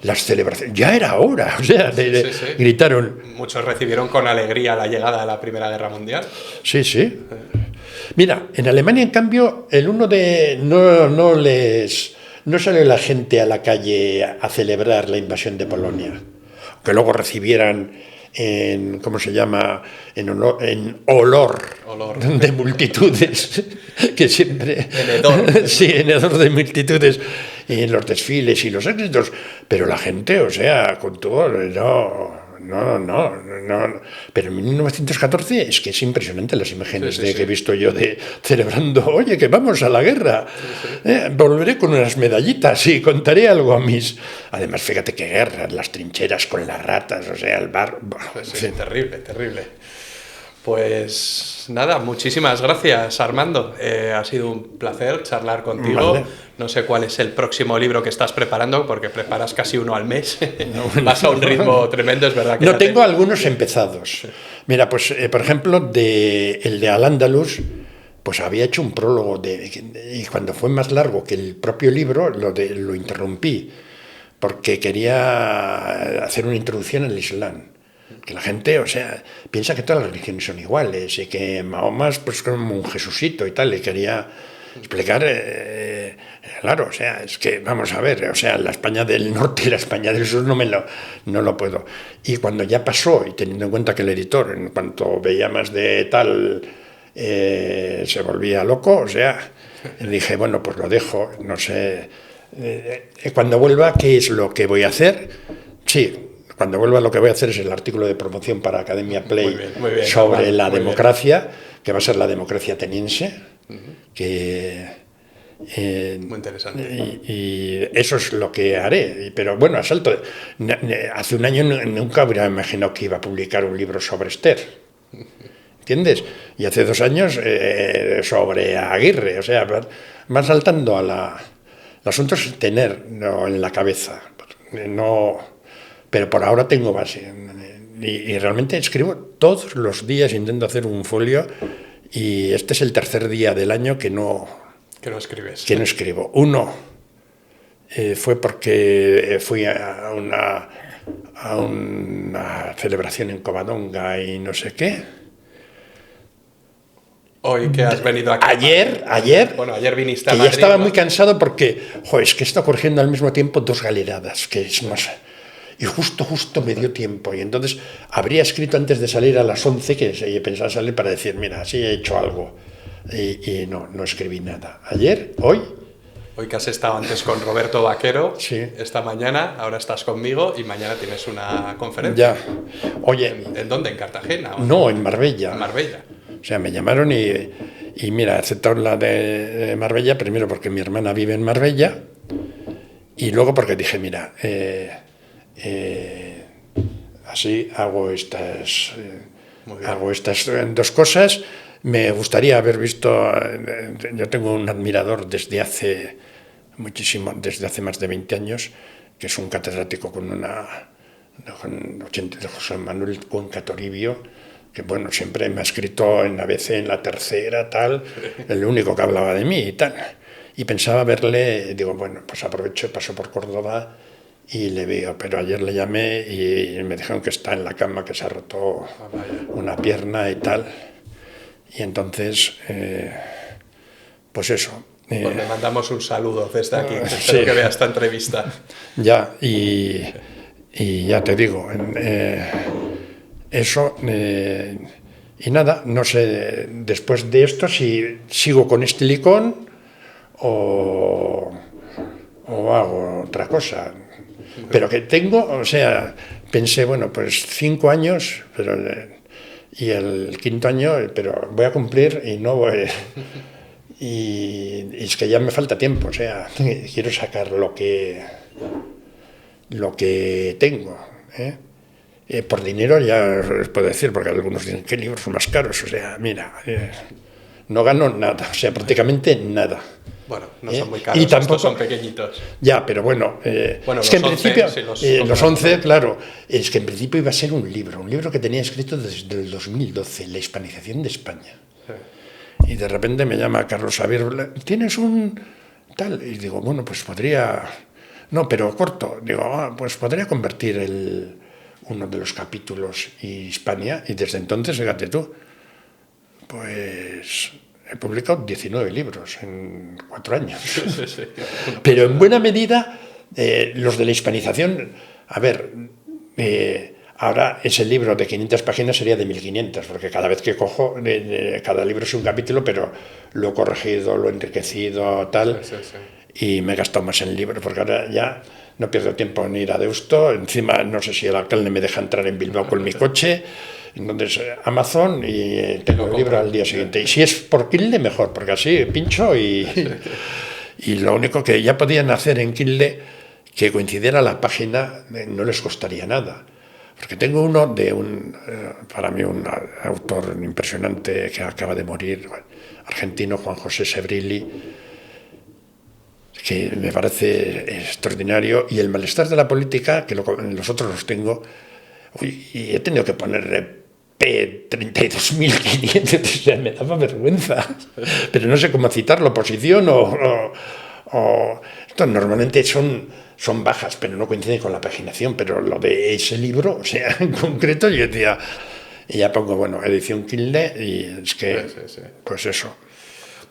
las celebraciones, ya era hora, o sea, sí. Gritaron. Muchos recibieron con alegría la llegada de la Primera Guerra Mundial. Sí. Mira, en Alemania, en cambio, no sale la gente a la calle a celebrar la invasión de Polonia, que luego recibieran en olor de multitudes, que siempre... En hedor. Sí, en hedor de multitudes, en los desfiles y los éxitos, pero la gente, o sea, con todo, no. Pero en 1914 es que es impresionante las imágenes que he visto yo de celebrando, oye, que vamos a la guerra, volveré con unas medallitas y contaré algo a mis... Además, fíjate qué guerras, las trincheras con las ratas, o sea, el bar... Bueno, sí, terrible. Pues nada, muchísimas gracias, Armando. Ha sido un placer charlar contigo. Vale. No sé cuál es el próximo libro que estás preparando, porque preparas casi uno al mes. Vas a un ritmo tremendo, es verdad que... No, tengo algunos empezados. Mira, pues, por ejemplo, el de Al-Ándalus, pues había hecho un prólogo, y cuando fue más largo que el propio libro, lo interrumpí, porque quería hacer una introducción al Islam. Que la gente, o sea, piensa que todas las religiones son iguales y que Mahoma es pues como un Jesucito y tal, y quería explicar, claro, o sea, es que, vamos a ver, o sea, la España del norte y la España del sur no lo puedo. Y cuando ya pasó, y teniendo en cuenta que el editor, en cuanto veía más de tal, se volvía loco, o sea, dije, bueno, pues lo dejo, no sé... Cuando vuelva, ¿qué es lo que voy a hacer? Sí, cuando vuelva lo que voy a hacer es el artículo de promoción para Academia Play muy bien, sobre la democracia, que va a ser la democracia ateniense, que... muy interesante. Y eso es lo que haré. Pero bueno, hace un año nunca hubiera imaginado que iba a publicar un libro sobre Esther. ¿Entiendes? Y hace 2 años sobre Aguirre. O sea, van saltando el asunto es tenerlo en la cabeza. No, pero por ahora tengo base. Y realmente escribo todos los días, intento hacer un folio. Y este es el 3er día del año que no escribes. Que no escribo. Uno fue porque fui a una celebración en Covadonga y no sé qué. Hoy que has venido aquí. Ayer. Bueno, ayer viniste a que Madrid. Ya estaba muy cansado porque, es que está corriendo al mismo tiempo 2 galeradas, que es más. Y justo me dio tiempo. Y entonces habría escrito antes de salir a las 11, que pensaba salir para decir, mira, sí he hecho algo. Y no escribí nada. Hoy que has estado antes con Roberto Vaquero, sí. Esta mañana, ahora estás conmigo y mañana tienes una conferencia. Ya. Oye. ¿En dónde? ¿En Cartagena? No, en Marbella. En Marbella. O sea, me llamaron y mira, aceptaron la de Marbella, primero porque mi hermana vive en Marbella y luego porque dije, mira, así hago estas 2 cosas. Me gustaría haber visto, yo tengo un admirador desde hace más de 20 años, que es un catedrático con José Manuel Cuenca Toribio, que bueno, siempre me ha escrito en ABC, en La Tercera, tal, el único que hablaba de mí y tal. Y pensaba verle, digo, bueno, pues aprovecho, paso por Córdoba y le veo, pero ayer le llamé y me dijeron que está en la cama, que se ha roto una pierna y tal. Y entonces, pues eso. Pues le mandamos un saludo desde aquí. Espero que vea esta entrevista. Ya, y ya te digo, eso. Y nada, no sé, después de esto, si sigo con este licón o hago otra cosa. Pero que tengo, o sea, pensé, bueno, pues 5 años, pero... Y el 5.º año, pero voy a cumplir y no voy... Y es que ya me falta tiempo, o sea, quiero sacar lo que tengo. Por dinero ya os puedo decir, porque algunos dicen que libros son más caros, o sea, mira, no gano nada, o sea, prácticamente nada. Bueno, no son muy caros, y tampoco, estos son pequeñitos. Ya, pero bueno, es que en principio, los 11, claro, es que en principio iba a ser un libro que tenía escrito desde el 2012, La hispanización de España. Sí. Y de repente me llama Carlos Xavier, ¿tienes un tal? Y digo, bueno, pues podría... No, pero corto. Digo, pues podría convertir uno de los capítulos Hispania, y desde entonces, fíjate tú, pues... He publicado 19 libros en 4 años. Sí. Pero en buena medida, los de la hispanización, a ver, ahora ese libro de 500 páginas sería de 1500, porque cada vez que cojo, cada libro es un capítulo, pero lo he corregido, lo he enriquecido, tal, y me he gastado más en el libro, porque ahora ya no pierdo tiempo en ir a Deusto, encima no sé si el alcalde me deja entrar en Bilbao con mi coche. Entonces, Amazon y tengo el libro al día siguiente. Y si es por Kindle, mejor, porque así pincho y lo único que ya podían hacer en Kindle, que coincidiera la página, no les costaría nada. Porque tengo uno de para mí un autor impresionante que acaba de morir, argentino, Juan José Sebrilli, que me parece extraordinario. Y El malestar de la política, que los otros los tengo, y he tenido que poner P32.500, o sea, me daba vergüenza, pero no sé cómo citarlo, oposición o esto normalmente son bajas, pero no coinciden con la paginación, pero lo de ese libro, o sea, en concreto, yo decía, y ya pongo, bueno, edición Kindle, y es que, pues eso.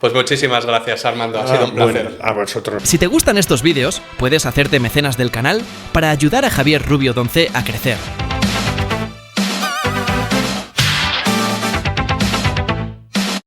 Pues muchísimas gracias, Armando, ha sido un placer. Bueno, a vosotros. Si te gustan estos vídeos, puedes hacerte mecenas del canal para ayudar a Javier Rubio Doncé a crecer.